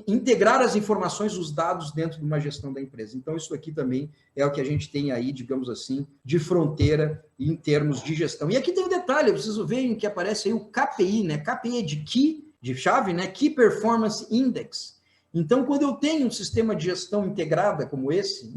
integrar as informações, os dados dentro de uma gestão da empresa. Então, isso aqui também é o que a gente tem aí, digamos assim, de fronteira em termos de gestão. E aqui tem um detalhe, eu preciso ver que aparece aí o KPI, né? KPI é de Key, de chave, né? Key Performance Index. Então, quando eu tenho um sistema de gestão integrada como esse,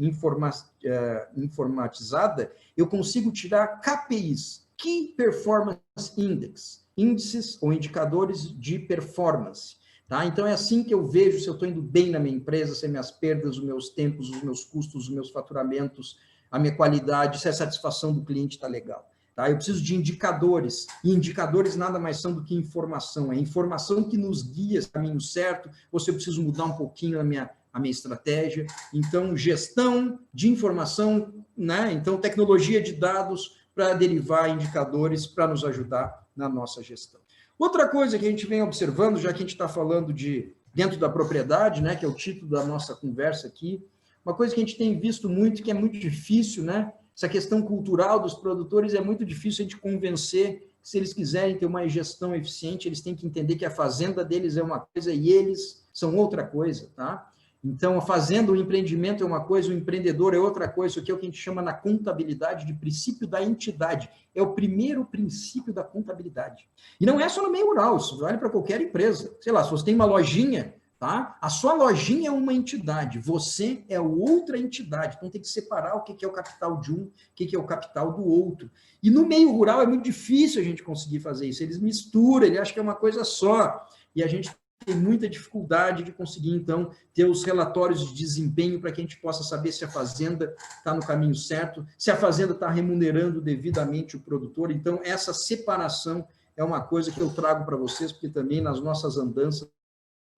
informatizada, eu consigo tirar KPIs, Key Performance Index, índices ou indicadores de performance. Tá? Então, é assim que eu vejo se eu estou indo bem na minha empresa, se minhas perdas, os meus tempos, os meus custos, os meus faturamentos, a minha qualidade, se a satisfação do cliente está legal. Tá? Eu preciso de indicadores, e indicadores nada mais são do que informação. É informação que nos guia no caminho certo, ou se eu preciso mudar um pouquinho a minha estratégia. Então, gestão de informação, né? Então, tecnologia de dados para derivar indicadores para nos ajudar na nossa gestão. Outra coisa que a gente vem observando, já que a gente está falando de dentro da propriedade, né, que é o título da nossa conversa aqui, uma coisa que a gente tem visto muito, que é muito difícil, né, essa questão cultural dos produtores, é muito difícil a gente convencer que, se eles quiserem ter uma gestão eficiente, eles têm que entender que a fazenda deles é uma coisa e eles são outra coisa, tá? Então, a fazenda, o empreendimento é uma coisa, o empreendedor é outra coisa. Isso aqui é o que a gente chama na contabilidade de princípio da entidade. É o primeiro princípio da contabilidade. E não é só no meio rural, isso vale para qualquer empresa. Sei lá, se você tem uma lojinha, tá? A sua lojinha é uma entidade, você é outra entidade. Então, tem que separar o que é o capital de um, o que é o capital do outro. E no meio rural é muito difícil a gente conseguir fazer isso. Eles misturam, ele acha que é uma coisa só. E a gente tem muita dificuldade de conseguir, então, ter os relatórios de desempenho para que a gente possa saber se a fazenda está no caminho certo, se a fazenda está remunerando devidamente o produtor. Então, essa separação é uma coisa que eu trago para vocês, porque também nas nossas andanças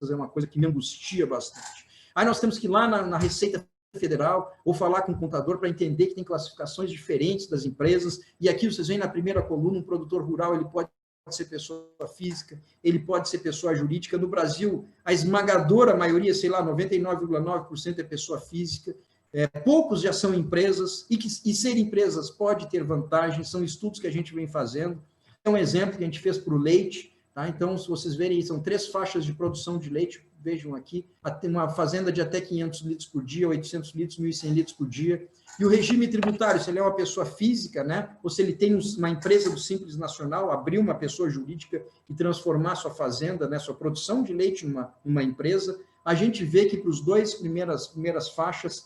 é uma coisa que me angustia bastante. Aí nós temos que ir lá na Receita Federal ou falar com o contador para entender que tem classificações diferentes das empresas. E aqui vocês veem na primeira coluna, um produtor rural, ele pode ser pessoa física, ele pode ser pessoa jurídica. No Brasil, a esmagadora maioria, sei lá, 99,9% é pessoa física, poucos já são empresas, e ser empresas pode ter vantagens, são estudos que a gente vem fazendo. É um exemplo que a gente fez para o leite, tá? Então, se vocês verem, são 3 faixas de produção de leite, vejam aqui, uma fazenda de até 500 litros por dia, 800 litros, 1.100 litros por dia. E o regime tributário, se ele é uma pessoa física, né, ou se ele tem uma empresa do Simples Nacional, abrir uma pessoa jurídica e transformar sua fazenda, né, sua produção de leite numa empresa, a gente vê que para os dois primeiras faixas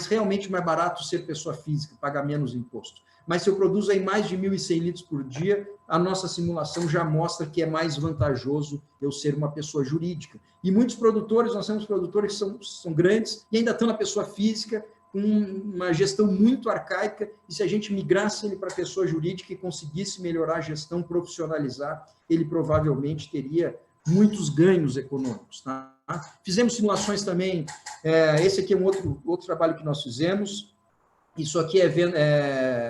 realmente mais barato ser pessoa física, pagar menos imposto. Mas se eu produzo aí mais de 1.100 litros por dia, a nossa simulação já mostra que é mais vantajoso eu ser uma pessoa jurídica. E muitos produtores, nós temos produtores que são grandes e ainda estão na pessoa física, com uma gestão muito arcaica, e se a gente migrasse ele para a pessoa jurídica e conseguisse melhorar a gestão, profissionalizar, ele provavelmente teria muitos ganhos econômicos. Tá? Fizemos simulações também, esse aqui é um outro trabalho que nós fizemos, isso aqui é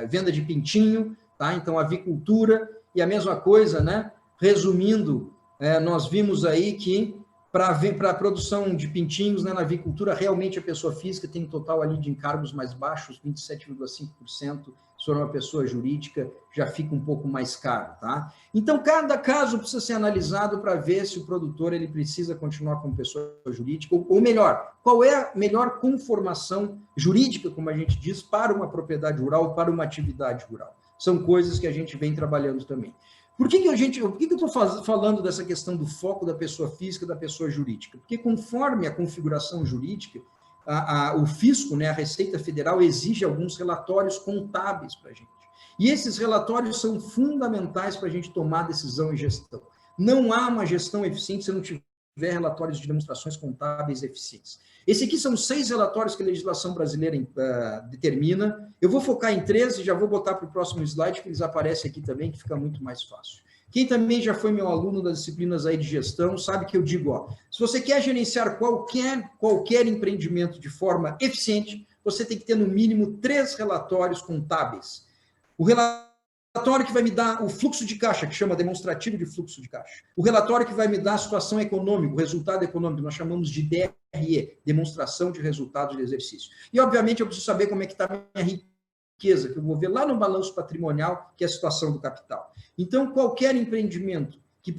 venda de pintinho, tá? Então avicultura, e a mesma coisa, né? Resumindo, nós vimos aí que para a produção de pintinhos, né, na avicultura, realmente a pessoa física tem um total ali de encargos mais baixos, 27,5%, se for uma pessoa jurídica, já fica um pouco mais caro, tá? Então, cada caso precisa ser analisado para ver se o produtor ele precisa continuar como pessoa jurídica, ou melhor, qual é a melhor conformação jurídica, como a gente diz, para uma propriedade rural, para uma atividade rural. São coisas que a gente vem trabalhando também. Por que eu estou falando dessa questão do foco da pessoa física e da pessoa jurídica? Porque conforme a configuração jurídica, o fisco, né, a Receita Federal, exige alguns relatórios contábeis para a gente. E esses relatórios são fundamentais para a gente tomar decisão e gestão. Não há uma gestão eficiente se não tiver relatórios de demonstrações contábeis eficientes. Esse aqui são 6 relatórios que a legislação brasileira determina. Eu vou focar em 3 e já vou botar para o próximo slide, que eles aparecem aqui também, que fica muito mais fácil. Quem também já foi meu aluno das disciplinas aí de gestão, sabe que eu digo, ó, se você quer gerenciar qualquer empreendimento de forma eficiente, você tem que ter no mínimo 3 relatórios contábeis. O relatório que vai me dar o fluxo de caixa, que chama demonstrativo de fluxo de caixa. O relatório que vai me dar a situação econômica, o resultado econômico, nós chamamos de DRE, demonstração de resultados de exercício. E, obviamente, eu preciso saber como é que está a minha riqueza, que eu vou ver lá no balanço patrimonial, que é a situação do capital. Então, qualquer empreendimento que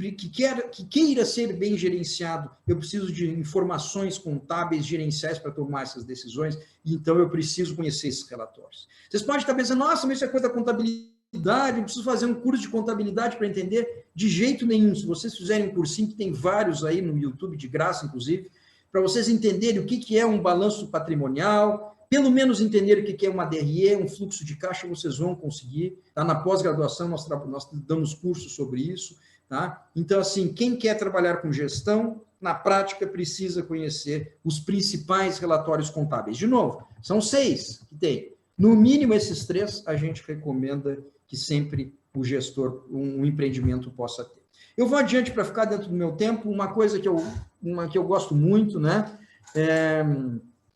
queira ser bem gerenciado, eu preciso de informações contábeis, gerenciais para tomar essas decisões, e então eu preciso conhecer esses relatórios. Vocês podem estar pensando, nossa, mas isso é coisa da contabilidade, eu preciso fazer um curso de contabilidade para entender? De jeito nenhum. Se vocês fizerem um cursinho, que tem vários aí no YouTube, de graça, inclusive, para vocês entenderem o que é um balanço patrimonial, pelo menos entender o que é uma DRE, um fluxo de caixa, vocês vão conseguir. Tá? Na pós-graduação, nós damos cursos sobre isso. Tá? Então, assim, quem quer trabalhar com gestão, na prática, precisa conhecer os principais relatórios contábeis. De novo, são 6 que tem. No mínimo, esses 3, a gente recomenda que sempre o gestor, um empreendimento possa ter. Eu vou adiante para ficar dentro do meu tempo. Uma coisa que eu gosto muito, né?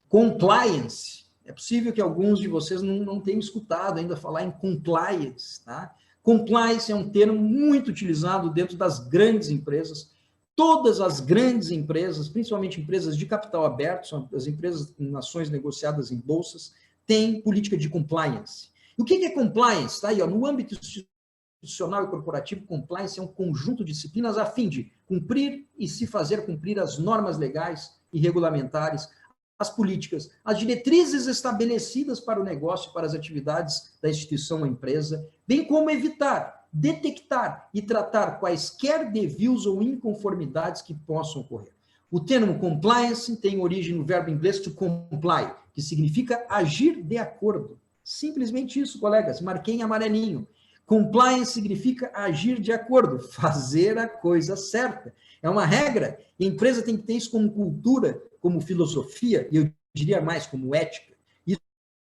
Compliance. É possível que alguns de vocês não tenham escutado ainda falar em compliance, tá? Compliance é um termo muito utilizado dentro das grandes empresas. Todas as grandes empresas, principalmente empresas de capital aberto, são as empresas em ações negociadas em bolsas, têm política de compliance. E o que é compliance? Tá aí, ó, no âmbito institucional e corporativo, compliance é um conjunto de disciplinas a fim de cumprir e se fazer cumprir as normas legais e regulamentares, as políticas, as diretrizes estabelecidas para o negócio e para as atividades da instituição ou empresa, bem como evitar, detectar e tratar quaisquer desvios ou inconformidades que possam ocorrer. O termo compliance tem origem no verbo inglês to comply, que significa agir de acordo. Simplesmente isso, colegas, marquei em amarelinho. Compliance significa agir de acordo, fazer a coisa certa. É uma regra, e a empresa tem que ter isso como cultura, como filosofia, e eu diria mais, como ética.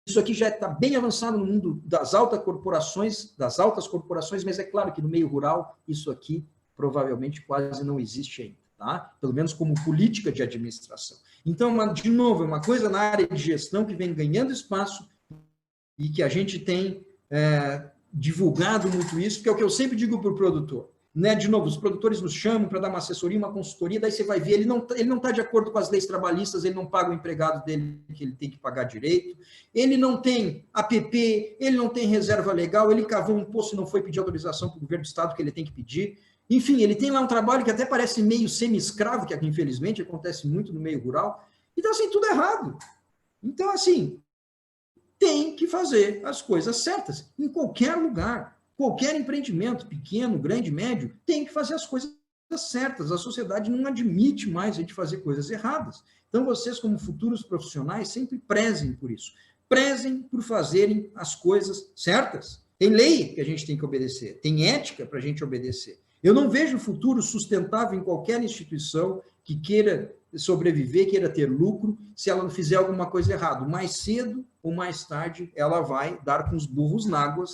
Isso aqui já está bem avançado no mundo das altas corporações, mas é claro que no meio rural, isso aqui provavelmente quase não existe ainda, tá? Pelo menos como política de administração. Então, de novo, é uma coisa na área de gestão que vem ganhando espaço e que a gente tem divulgado muito isso, que é o que eu sempre digo para o produtor. né? De novo, os produtores nos chamam para dar uma assessoria, uma consultoria, daí você vai ver, ele não está de acordo com as leis trabalhistas, ele não paga o empregado dele que ele tem que pagar direito, ele não tem APP, ele não tem reserva legal, ele cavou um poço e não foi pedir autorização para o governo do estado que ele tem que pedir. Enfim, ele tem lá um trabalho que até parece meio semi-escravo, que infelizmente acontece muito no meio rural. Então, assim, tudo errado. Então, assim, tem que fazer as coisas certas em qualquer lugar. Qualquer empreendimento, pequeno, grande, médio, tem que fazer as coisas certas. A sociedade não admite mais a gente fazer coisas erradas. Então, vocês, como futuros profissionais, sempre prezem por isso. Prezem por fazerem as coisas certas. Tem lei que a gente tem que obedecer, tem ética para a gente obedecer. Eu não vejo futuro sustentável em qualquer instituição que queira sobreviver, queira ter lucro, se ela não fizer alguma coisa errada. Mais cedo ou mais tarde, ela vai dar com os burros na água,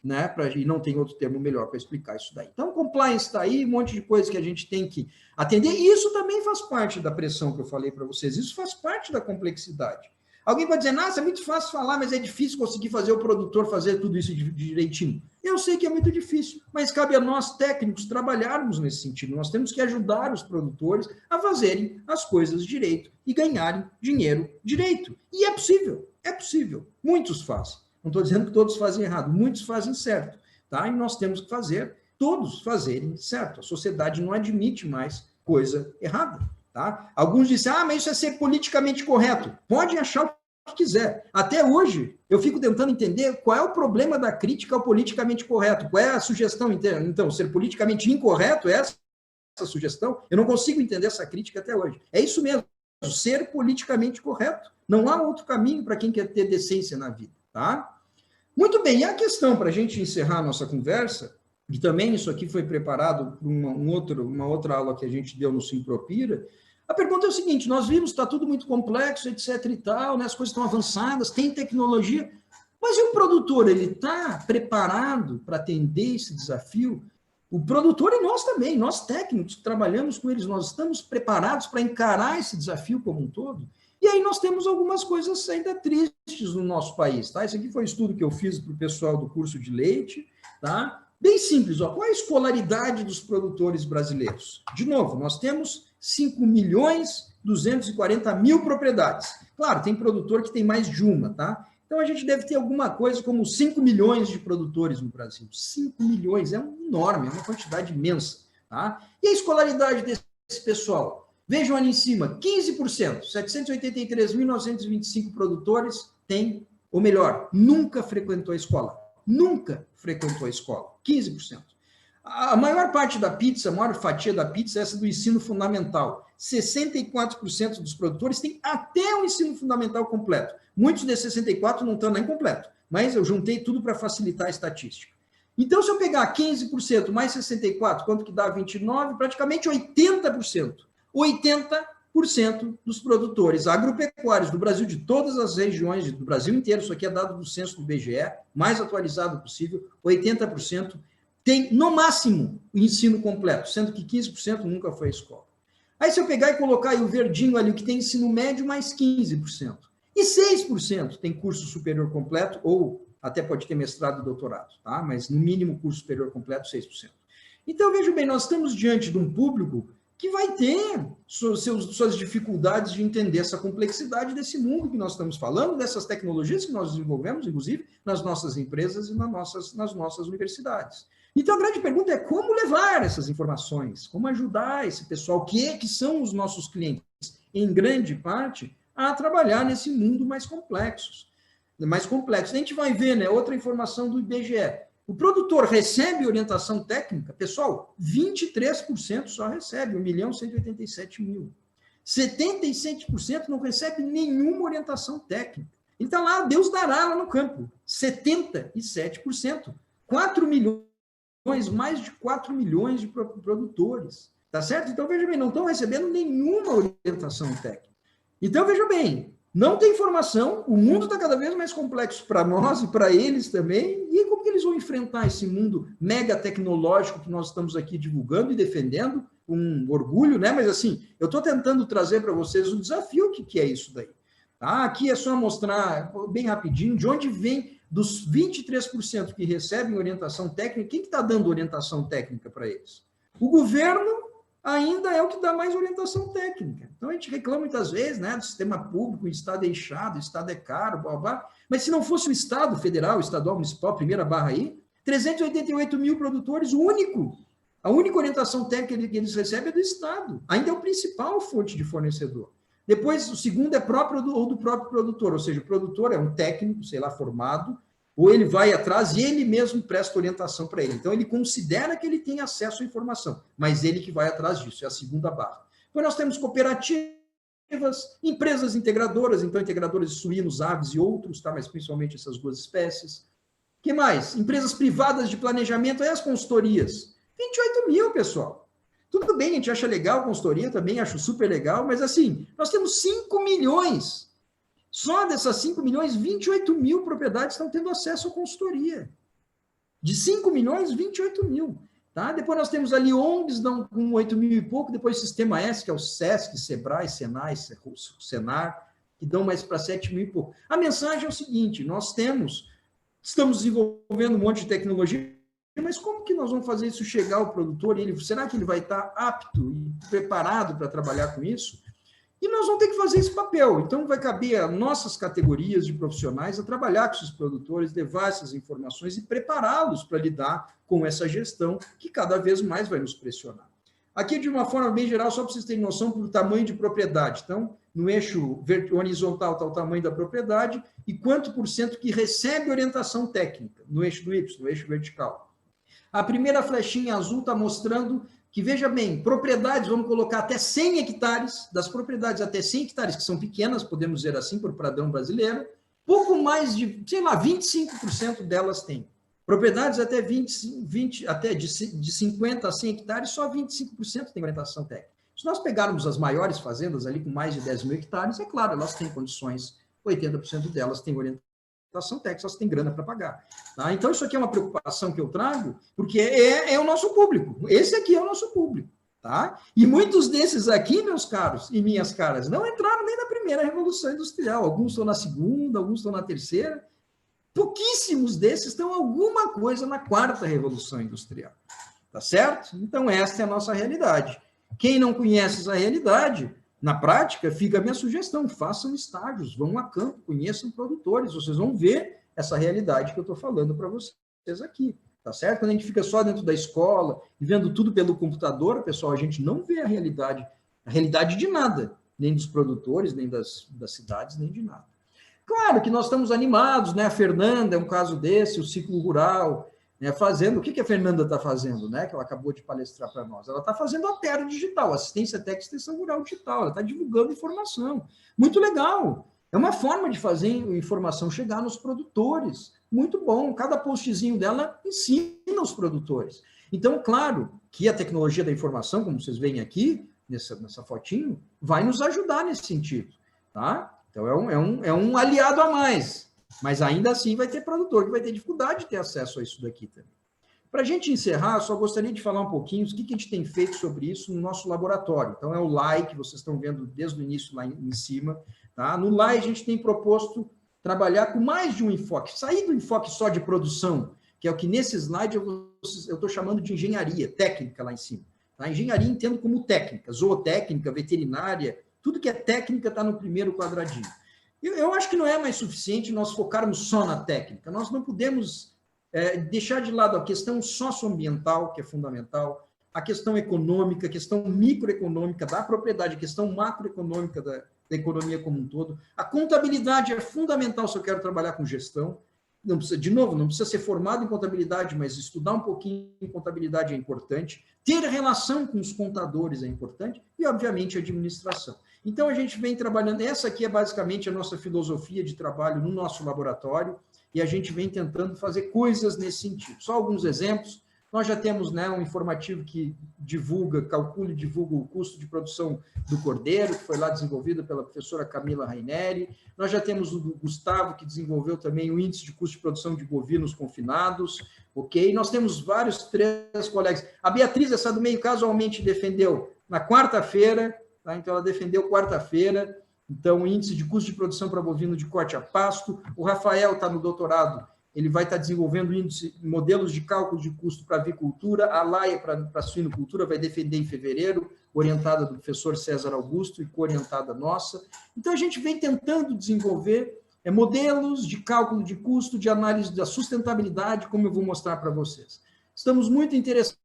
né? E não tem outro termo melhor para explicar isso daí. Então, compliance está aí, um monte de coisa que a gente tem que atender, e isso também faz parte da pressão que eu falei para vocês, isso faz parte da complexidade. Alguém vai dizer, nossa, é muito fácil falar, mas é difícil conseguir fazer o produtor fazer tudo isso direitinho. Eu sei que é muito difícil, mas cabe a nós, técnicos, trabalharmos nesse sentido. Nós temos que ajudar os produtores a fazerem as coisas direito e ganharem dinheiro direito. E é possível, é possível. Muitos fazem. Não estou dizendo que todos fazem errado, muitos fazem certo. Tá? E nós temos que fazer, todos fazerem certo. A sociedade não admite mais coisa errada. Tá? Alguns dizem, mas isso é ser politicamente correto. Podem achar o que quiser. Até hoje, eu fico tentando entender qual é o problema da crítica ao politicamente correto. Qual é a sugestão? Então, ser politicamente incorreto é essa sugestão? Eu não consigo entender essa crítica até hoje. É isso mesmo, ser politicamente correto. Não há outro caminho para quem quer ter decência na vida. Tá? Muito bem, e a questão, para a gente encerrar a nossa conversa, e também isso aqui foi preparado por uma outra aula que a gente deu no Simpropira, a pergunta é o seguinte, nós vimos que está tudo muito complexo, etc e tal, né, as coisas estão avançadas, tem tecnologia, mas e o produtor, ele está preparado para atender esse desafio? O produtor e nós também, nós técnicos que trabalhamos com eles, nós estamos preparados para encarar esse desafio como um todo? E aí nós temos algumas coisas ainda tristes no nosso país, tá? Esse aqui foi um estudo que eu fiz para o pessoal do curso de leite, tá? Bem simples, ó. Qual é a escolaridade dos produtores brasileiros? De novo, nós temos 5.240.000 propriedades. Claro, tem produtor que tem mais de uma, tá? Então a gente deve ter alguma coisa como 5 milhões de produtores no Brasil. 5 milhões, é enorme, é uma quantidade imensa, tá? E a escolaridade desse pessoal? Vejam ali em cima, 15%, 783.925 produtores têm, ou melhor, nunca frequentou a escola. Nunca frequentou a escola, 15%. A maior parte da pizza, a maior fatia da pizza é essa do ensino fundamental. 64% dos produtores têm até o ensino fundamental completo. Muitos desses 64% não estão nem completo, mas eu juntei tudo para facilitar a estatística. Então, se eu pegar 15% mais 64%, quanto que dá 29%? Praticamente 80%. 80% dos produtores agropecuários do Brasil, de todas as regiões, do Brasil inteiro, isso aqui é dado do censo do IBGE, mais atualizado possível, 80% tem, no máximo, o ensino completo, sendo que 15% nunca foi à escola. Aí, se eu pegar e colocar aí o verdinho ali, o que tem ensino médio, mais 15%. E 6% tem curso superior completo, ou até pode ter mestrado e doutorado, tá? Mas, no mínimo, curso superior completo, 6%. Então, veja bem, nós estamos diante de um público que vai ter suas dificuldades de entender essa complexidade desse mundo que nós estamos falando, dessas tecnologias que nós desenvolvemos, inclusive, nas nossas empresas e nas nossas universidades. Então, a grande pergunta é como levar essas informações, como ajudar esse pessoal, que são os nossos clientes, em grande parte, a trabalhar nesse mundo mais complexo. A gente vai ver, né, outra informação do IBGE. O produtor recebe orientação técnica? Pessoal, 23% só recebe, 1.187.000. 77% não recebe nenhuma orientação técnica. Ele está lá, Deus dará lá no campo. 77%. 4 milhões, mais de 4 milhões de produtores. Tá certo? Então, veja bem, não estão recebendo nenhuma orientação técnica. Então, veja bem, não tem informação, o mundo está cada vez mais complexo para nós e para eles também, e como que eles vão enfrentar esse mundo mega tecnológico que nós estamos aqui divulgando e defendendo, com orgulho, né? Mas assim, eu estou tentando trazer para vocês o desafio que é isso daí. Tá? Aqui é só mostrar bem rapidinho de onde vem dos 23% que recebem orientação técnica, quem que está dando orientação técnica para eles? O governo ainda é o que dá mais orientação técnica. Então, a gente reclama muitas vezes, né, do sistema público, o Estado é inchado, o Estado é caro, blá, blá. Mas se não fosse o Estado federal, o estadual, municipal, primeira barra aí, 388 mil produtores, a única orientação técnica que eles recebem é do Estado. Ainda é o principal fonte de fornecedor. Depois, o segundo é próprio ou do próprio produtor, ou seja, o produtor é um técnico, sei lá, formado, ou ele vai atrás e ele mesmo presta orientação para ele. Então, ele considera que ele tem acesso à informação, mas ele que vai atrás disso, é a segunda barra. Depois nós temos cooperativas, empresas integradoras, então integradoras de suínos, aves e outros, tá? Mas principalmente essas duas espécies. O que mais? Empresas privadas de planejamento e as consultorias. 28 mil, pessoal. Tudo bem, a gente acha legal a consultoria, também acho super legal, mas assim, nós temos 5 milhões. Só dessas 5 milhões, 28 mil propriedades estão tendo acesso à consultoria. De 5 milhões, 28 mil. Tá? Depois nós temos ali ONGs com 8 mil e pouco, depois Sistema S, que é o SESC, SEBRAE, SENAI, SENAR, que dão mais para 7 mil e pouco. A mensagem é o seguinte, estamos desenvolvendo um monte de tecnologia, mas como que nós vamos fazer isso chegar ao produtor? Será que ele vai estar apto e preparado para trabalhar com isso? E nós vamos ter que fazer esse papel. Então, vai caber a nossas categorias de profissionais a trabalhar com esses produtores, levar essas informações e prepará-los para lidar com essa gestão que cada vez mais vai nos pressionar. Aqui, de uma forma bem geral, só para vocês terem noção do tamanho de propriedade. Então, no eixo horizontal está o tamanho da propriedade e quanto por cento que recebe orientação técnica no eixo do Y, no eixo vertical. A primeira flechinha azul está mostrando que, veja bem, propriedades, vamos colocar até 100 hectares, das propriedades até 100 hectares, que são pequenas, podemos dizer assim, por padrão brasileiro, pouco mais de, 25% delas têm. Propriedades até de 50 a 100 hectares, só 25% têm orientação técnica. Se nós pegarmos as maiores fazendas ali com mais de 10 mil hectares, é claro, elas têm condições, 80% delas têm orientação técnica, elas têm grana para pagar. Tá? Então, isso aqui é uma preocupação que eu trago, porque é o nosso público. Esse aqui é o nosso público. Tá? E muitos desses aqui, meus caros e minhas caras, não entraram nem na primeira Revolução Industrial. Alguns estão na segunda, alguns estão na terceira. Pouquíssimos desses estão alguma coisa na quarta Revolução Industrial. Tá certo? Então, esta é a nossa realidade. Quem não conhece essa realidade, na prática, fica a minha sugestão, façam estágios, vão a campo, conheçam produtores, vocês vão ver essa realidade que eu estou falando para vocês aqui, tá certo? Quando a gente fica só dentro da escola e vendo tudo pelo computador, pessoal, a gente não vê a realidade de nada, nem dos produtores, nem das cidades, nem de nada. Claro que nós estamos animados, né? A Fernanda é um caso desse, o Ciclo Rural, né, fazendo, o que a Fernanda está fazendo, né, que ela acabou de palestrar para nós? Ela está fazendo a Terra Digital, Assistência Técnica e Extensão Rural Digital, ela está divulgando informação. Muito legal. É uma forma de fazer a informação chegar nos produtores. Muito bom. Cada postzinho dela ensina os produtores. Então, claro que a tecnologia da informação, como vocês veem aqui, nessa fotinho, vai nos ajudar nesse sentido. Tá? Então, é um aliado a mais. Mas ainda assim vai ter produtor que vai ter dificuldade de ter acesso a isso daqui também. Para a gente encerrar, só gostaria de falar um pouquinho o que a gente tem feito sobre isso no nosso laboratório. Então, é o LAI, que vocês estão vendo desde o início lá em cima. Tá? No LAI, a gente tem proposto trabalhar com mais de um enfoque, sair do enfoque só de produção, que é o que nesse slide eu estou chamando de engenharia técnica lá em cima. Tá? Engenharia entendo como técnica, zootécnica, veterinária, tudo que é técnica está no primeiro quadradinho. Eu acho que não é mais suficiente nós focarmos só na técnica. Nós não podemos deixar de lado a questão socioambiental, que é fundamental, a questão econômica, a questão microeconômica da propriedade, a questão macroeconômica da economia como um todo. A contabilidade é fundamental se eu quero trabalhar com gestão. Não precisa, de novo, não precisa ser formado em contabilidade, mas estudar um pouquinho em contabilidade é importante. Ter relação com os contadores é importante e, obviamente, a administração. Então, a gente vem trabalhando, essa aqui é basicamente a nossa filosofia de trabalho no nosso laboratório, e a gente vem tentando fazer coisas nesse sentido. Só alguns exemplos. Nós já temos, né, um informativo que calcula e divulga o custo de produção do cordeiro, que foi lá desenvolvido pela professora Camila Raineri. Nós já temos o do Gustavo, que desenvolveu também o índice de custo de produção de bovinos confinados. Ok? Nós temos três colegas. A Beatriz, essa do meio, casualmente defendeu na quarta-feira, tá? Então ela defendeu quarta-feira, Então, índice de custo de produção para bovino de corte a pasto. O Rafael está no doutorado, ele vai estar desenvolvendo modelos de cálculo de custo para avicultura. A Laia, para suinocultura, vai defender em fevereiro, orientada do professor César Augusto e co-orientada nossa. Então, a gente vem tentando desenvolver modelos de cálculo de custo, de análise da sustentabilidade, como eu vou mostrar para vocês. Estamos muito interessados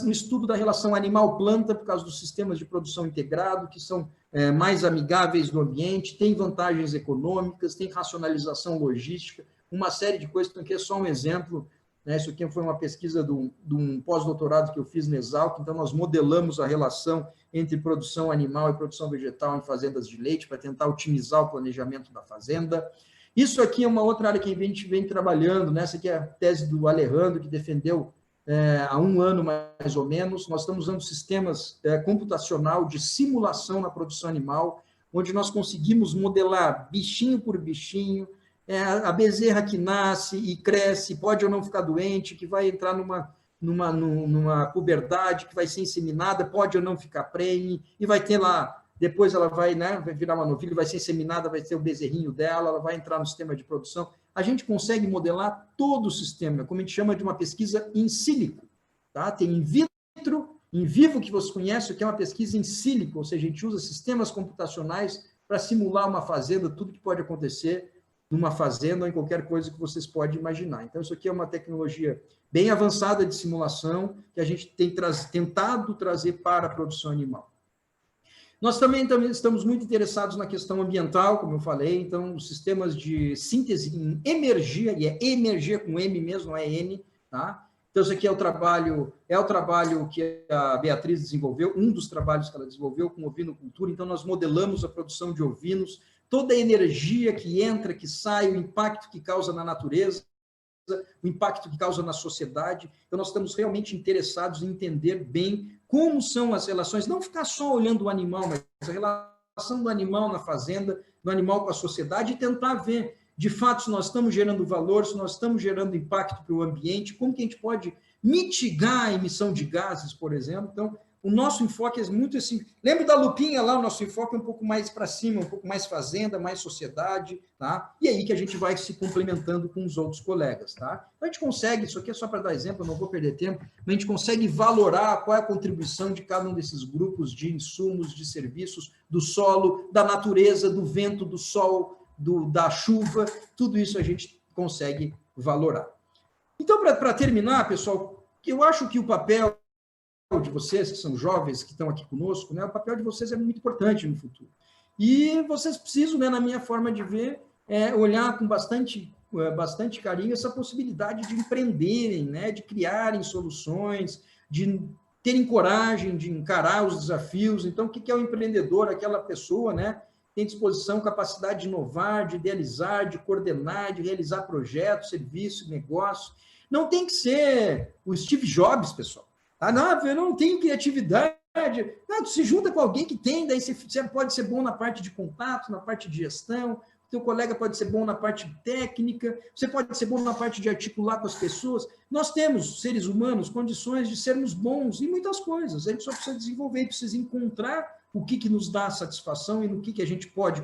no estudo da relação animal-planta, por causa dos sistemas de produção integrado, que são mais amigáveis no ambiente, tem vantagens econômicas, tem racionalização logística, uma série de coisas. Então, aqui é só um exemplo, né? Isso aqui foi uma pesquisa de um pós-doutorado que eu fiz na Exalc. Então, nós modelamos a relação entre produção animal e produção vegetal em fazendas de leite, para tentar otimizar o planejamento da fazenda. Isso aqui é uma outra área que a gente vem trabalhando, né? Essa aqui é a tese do Alejandro, que defendeu há um ano, mais ou menos. Nós estamos usando sistemas computacional de simulação na produção animal, onde nós conseguimos modelar bichinho por bichinho, a bezerra que nasce e cresce, pode ou não ficar doente, que vai entrar numa puberdade, que vai ser inseminada, pode ou não ficar prenhe, e vai ter lá, depois ela vai, né, vai virar uma novilha, vai ser inseminada, vai ter o bezerrinho dela, ela vai entrar no sistema de produção. A gente consegue modelar todo o sistema, como a gente chama de uma pesquisa in silico. Tá? Tem in vitro, in vivo, que você conhece, que é uma pesquisa in silico, ou seja, a gente usa sistemas computacionais para simular uma fazenda, tudo que pode acontecer numa fazenda ou em qualquer coisa que vocês podem imaginar. Então, isso aqui é uma tecnologia bem avançada de simulação que a gente tem tentado trazer para a produção animal. Nós também estamos muito interessados na questão ambiental, como eu falei. Então, os sistemas de síntese em energia, e é energia com M mesmo, não é N, tá? Então, isso aqui é o trabalho que a Beatriz desenvolveu, um dos trabalhos que ela desenvolveu com ovinocultura. Então, nós modelamos a produção de ovinos, toda a energia que entra, que sai, o impacto que causa na natureza, o impacto que causa na sociedade. Então, nós estamos realmente interessados em entender bem como são as relações, não ficar só olhando o animal, mas a relação do animal na fazenda, do animal com a sociedade, e tentar ver, de fato, se nós estamos gerando valor, se nós estamos gerando impacto para o ambiente, como que a gente pode mitigar a emissão de gases, por exemplo. Então, o nosso enfoque é muito assim. Lembra da lupinha lá? O nosso enfoque é um pouco mais para cima, um pouco mais fazenda, mais sociedade, tá? E aí que a gente vai se complementando com os outros colegas, tá? Então, a gente consegue, isso aqui é só para dar exemplo, eu não vou perder tempo, mas a gente consegue valorar qual é a contribuição de cada um desses grupos de insumos, de serviços, do solo, da natureza, do vento, do sol, da chuva, tudo isso a gente consegue valorar. Então, para terminar, pessoal, eu acho que o papel de vocês, que são jovens, que estão aqui conosco, né, o papel de vocês é muito importante no futuro. E vocês precisam, né, na minha forma de ver, olhar com bastante carinho essa possibilidade de empreenderem, né, de criarem soluções, de terem coragem de encarar os desafios. Então, o que é o empreendedor? Aquela pessoa, né, tem disposição, capacidade de inovar, de idealizar, de coordenar, de realizar projetos, serviços, negócios. Não tem que ser o Steve Jobs, pessoal. Ah, não, eu não tenho criatividade. Não, tu se junta com alguém que tem, daí você pode ser bom na parte de contato, na parte de gestão, teu colega pode ser bom na parte técnica, você pode ser bom na parte de articular com as pessoas. Nós temos, seres humanos, condições de sermos bons em muitas coisas. A gente só precisa desenvolver, precisa encontrar o que nos dá satisfação e no que a gente pode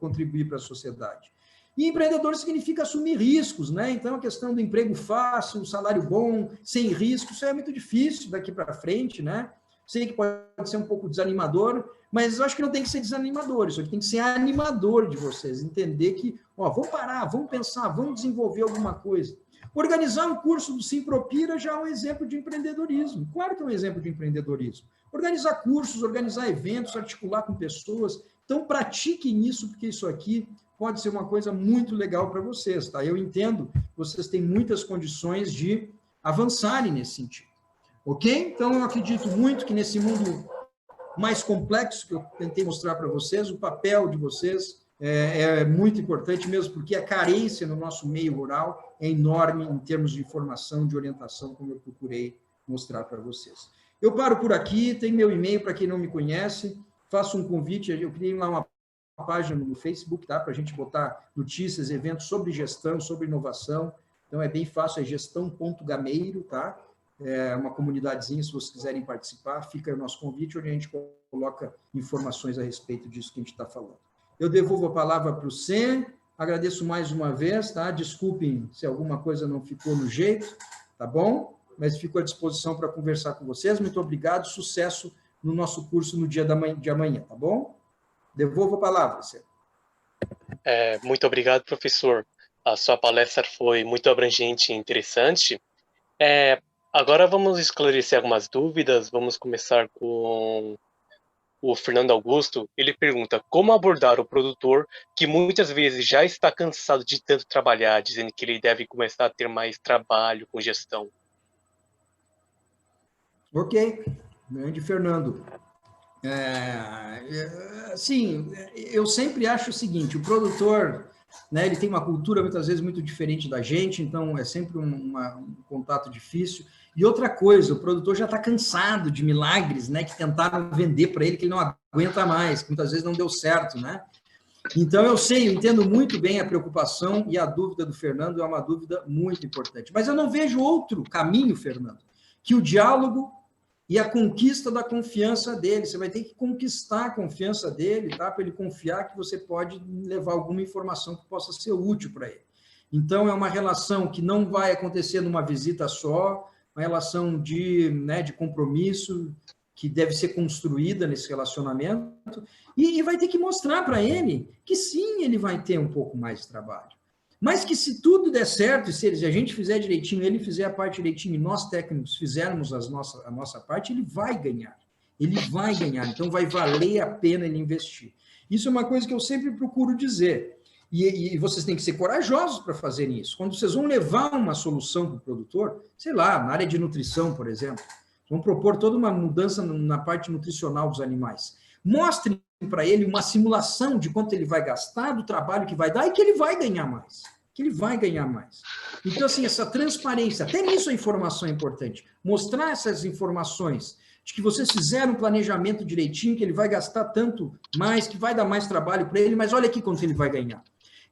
contribuir para a sociedade. E empreendedor significa assumir riscos, né? Então, a questão do emprego fácil, um salário bom, sem riscos, isso é muito difícil daqui para frente, né? Sei que pode ser um pouco desanimador, mas eu acho que não tem que ser desanimador, isso aqui tem que ser animador de vocês, entender que, vamos parar, vamos pensar, vamos desenvolver alguma coisa. Organizar um curso do Simpropira já é um exemplo de empreendedorismo. Claro que é um exemplo de empreendedorismo. Organizar cursos, organizar eventos, articular com pessoas. Então, pratiquem isso, porque isso aqui pode ser uma coisa muito legal para vocês, tá? Eu entendo que vocês têm muitas condições de avançarem nesse sentido, ok? Então, eu acredito muito que nesse mundo mais complexo que eu tentei mostrar para vocês, o papel de vocês é muito importante mesmo, porque a carência no nosso meio rural é enorme em termos de informação, de orientação, como eu procurei mostrar para vocês. Eu paro por aqui, tem meu e-mail para quem não me conhece, faço um convite, eu criei lá uma página no Facebook, tá? Para a gente botar notícias, eventos sobre gestão, sobre inovação. Então, é bem fácil, é gestão.gameiro, tá? É uma comunidadezinha, se vocês quiserem participar, fica o nosso convite, onde a gente coloca informações a respeito disso que a gente está falando. eu devolvo a palavra para o Cê, agradeço mais uma vez, tá? Desculpem se alguma coisa não ficou no jeito, tá bom? Mas fico à disposição para conversar com vocês. Muito obrigado, sucesso no nosso curso no dia de amanhã, tá bom? Devolvo a palavra, Cê. Muito obrigado, professor. A sua palestra foi muito abrangente e interessante. Agora vamos esclarecer algumas dúvidas. Vamos começar com o Fernando Augusto. Ele pergunta como abordar o produtor que muitas vezes já está cansado de tanto trabalhar, dizendo que ele deve começar a ter mais trabalho com gestão. Ok, grande Fernando. Assim, eu sempre acho o seguinte, o produtor, né, ele tem uma cultura muitas vezes muito diferente da gente, então é sempre um contato difícil. E outra coisa, o produtor já está cansado de milagres, né, que tentaram vender para ele que ele não aguenta mais, que muitas vezes não deu certo, né? Então eu entendo muito bem a preocupação e a dúvida do Fernando é uma dúvida muito importante. Mas eu não vejo outro caminho, Fernando, que o diálogo e a conquista da confiança dele. Você vai ter que conquistar a confiança dele, tá? Para ele confiar que você pode levar alguma informação que possa ser útil para ele. Então, é uma relação que não vai acontecer numa visita só, uma relação de compromisso que deve ser construída nesse relacionamento, e vai ter que mostrar para ele que sim, ele vai ter um pouco mais de trabalho. Mas que se tudo der certo, e se a gente fizer direitinho, ele fizer a parte direitinho, e nós técnicos fizermos a nossa parte, ele vai ganhar. Ele vai ganhar. Então, vai valer a pena ele investir. Isso é uma coisa que eu sempre procuro dizer. E vocês têm que ser corajosos para fazerem isso. Quando vocês vão levar uma solução para o produtor, sei lá, na área de nutrição, por exemplo, vão propor toda uma mudança na parte nutricional dos animais. Mostrem para ele uma simulação de quanto ele vai gastar, do trabalho que vai dar e que ele vai ganhar mais. Que ele vai ganhar mais. Então, assim, essa transparência, até nisso a informação é importante. Mostrar essas informações de que vocês fizeram um planejamento direitinho, que ele vai gastar tanto mais, que vai dar mais trabalho para ele, mas olha aqui quanto ele vai ganhar.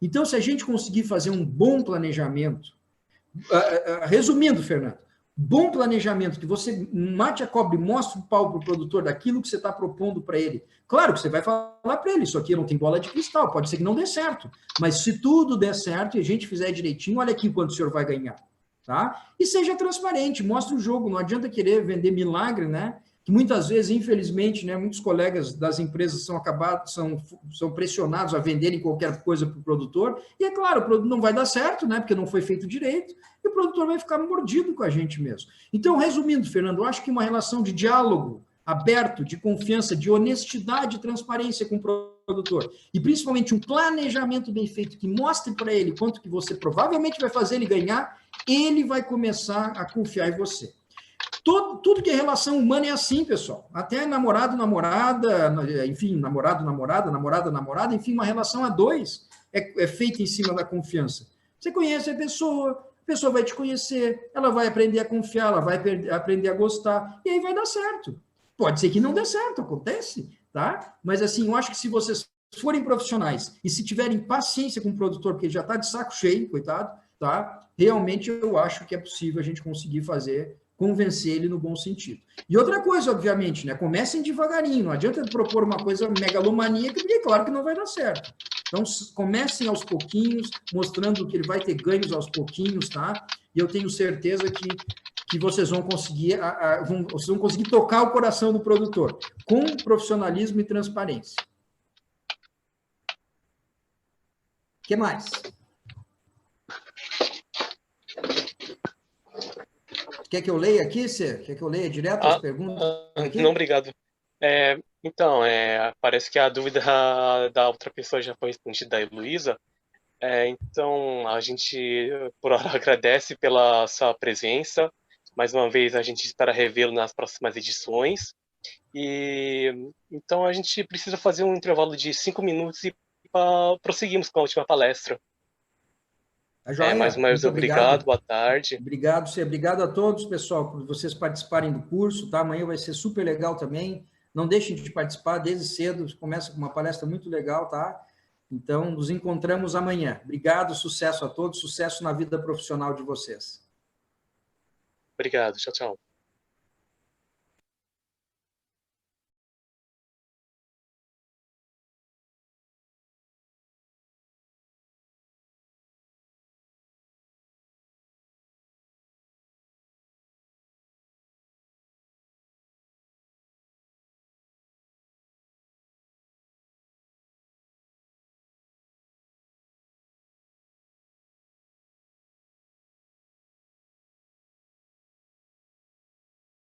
Então, se a gente conseguir fazer um bom planejamento, resumindo, Fernando, bom planejamento, que você mate a cobra e mostre o pau para o produtor daquilo que você está propondo para ele. Claro que você vai falar para ele, isso aqui não tem bola de cristal, pode ser que não dê certo, mas se tudo der certo e a gente fizer direitinho, olha aqui quanto o senhor vai ganhar. Tá? E seja transparente, mostre o jogo, não adianta querer vender milagre, né? Que muitas vezes, infelizmente, né, muitos colegas das empresas são pressionados a venderem qualquer coisa para o produtor, e é claro, o produto não vai dar certo, né, porque não foi feito direito, e o produtor vai ficar mordido com a gente mesmo. Então, resumindo, Fernando, eu acho que uma relação de diálogo aberto, de confiança, de honestidade e transparência com o produtor, e principalmente um planejamento bem feito que mostre para ele quanto que você provavelmente vai fazer ele ganhar, ele vai começar a confiar em você. Tudo que é relação humana é assim, pessoal. Até namorado, namorada, enfim, namorado, namorada, namorada, namorada, enfim, uma relação a dois é feita em cima da confiança. Você conhece a pessoa vai te conhecer, ela vai aprender a confiar, ela vai aprender a gostar, e aí vai dar certo. Pode ser que não dê certo, acontece, tá? Mas assim, eu acho que se vocês forem profissionais e se tiverem paciência com o produtor, porque ele já está de saco cheio, coitado, tá? Realmente eu acho que é possível a gente conseguir convencer ele no bom sentido. E outra coisa, obviamente, né? Comecem devagarinho, não adianta propor uma coisa megalomaníaca, porque é claro que não vai dar certo. Então, comecem aos pouquinhos, mostrando que ele vai ter ganhos aos pouquinhos, tá? E eu tenho certeza que vocês vão conseguir, vocês vão conseguir tocar o coração do produtor, com profissionalismo e transparência. O que mais? Quer que eu leia aqui, Cê? Quer que eu leia direto as perguntas? Não, obrigado. Então, parece que a dúvida da outra pessoa já foi respondida, da Heloísa. Então, a gente, por hora, agradece pela sua presença. Mais uma vez, a gente espera revê-lo nas próximas edições. Então, a gente precisa fazer um intervalo de 5 minutos e prosseguimos com a última palestra. Mais uma vez, obrigado, boa tarde. Obrigado, Cê. Obrigado a todos, pessoal, por vocês participarem do curso, tá? Amanhã vai ser super legal também. Não deixem de participar desde cedo, começa com uma palestra muito legal, tá? Então, nos encontramos amanhã. Obrigado, sucesso a todos, sucesso na vida profissional de vocês. Obrigado, tchau, tchau.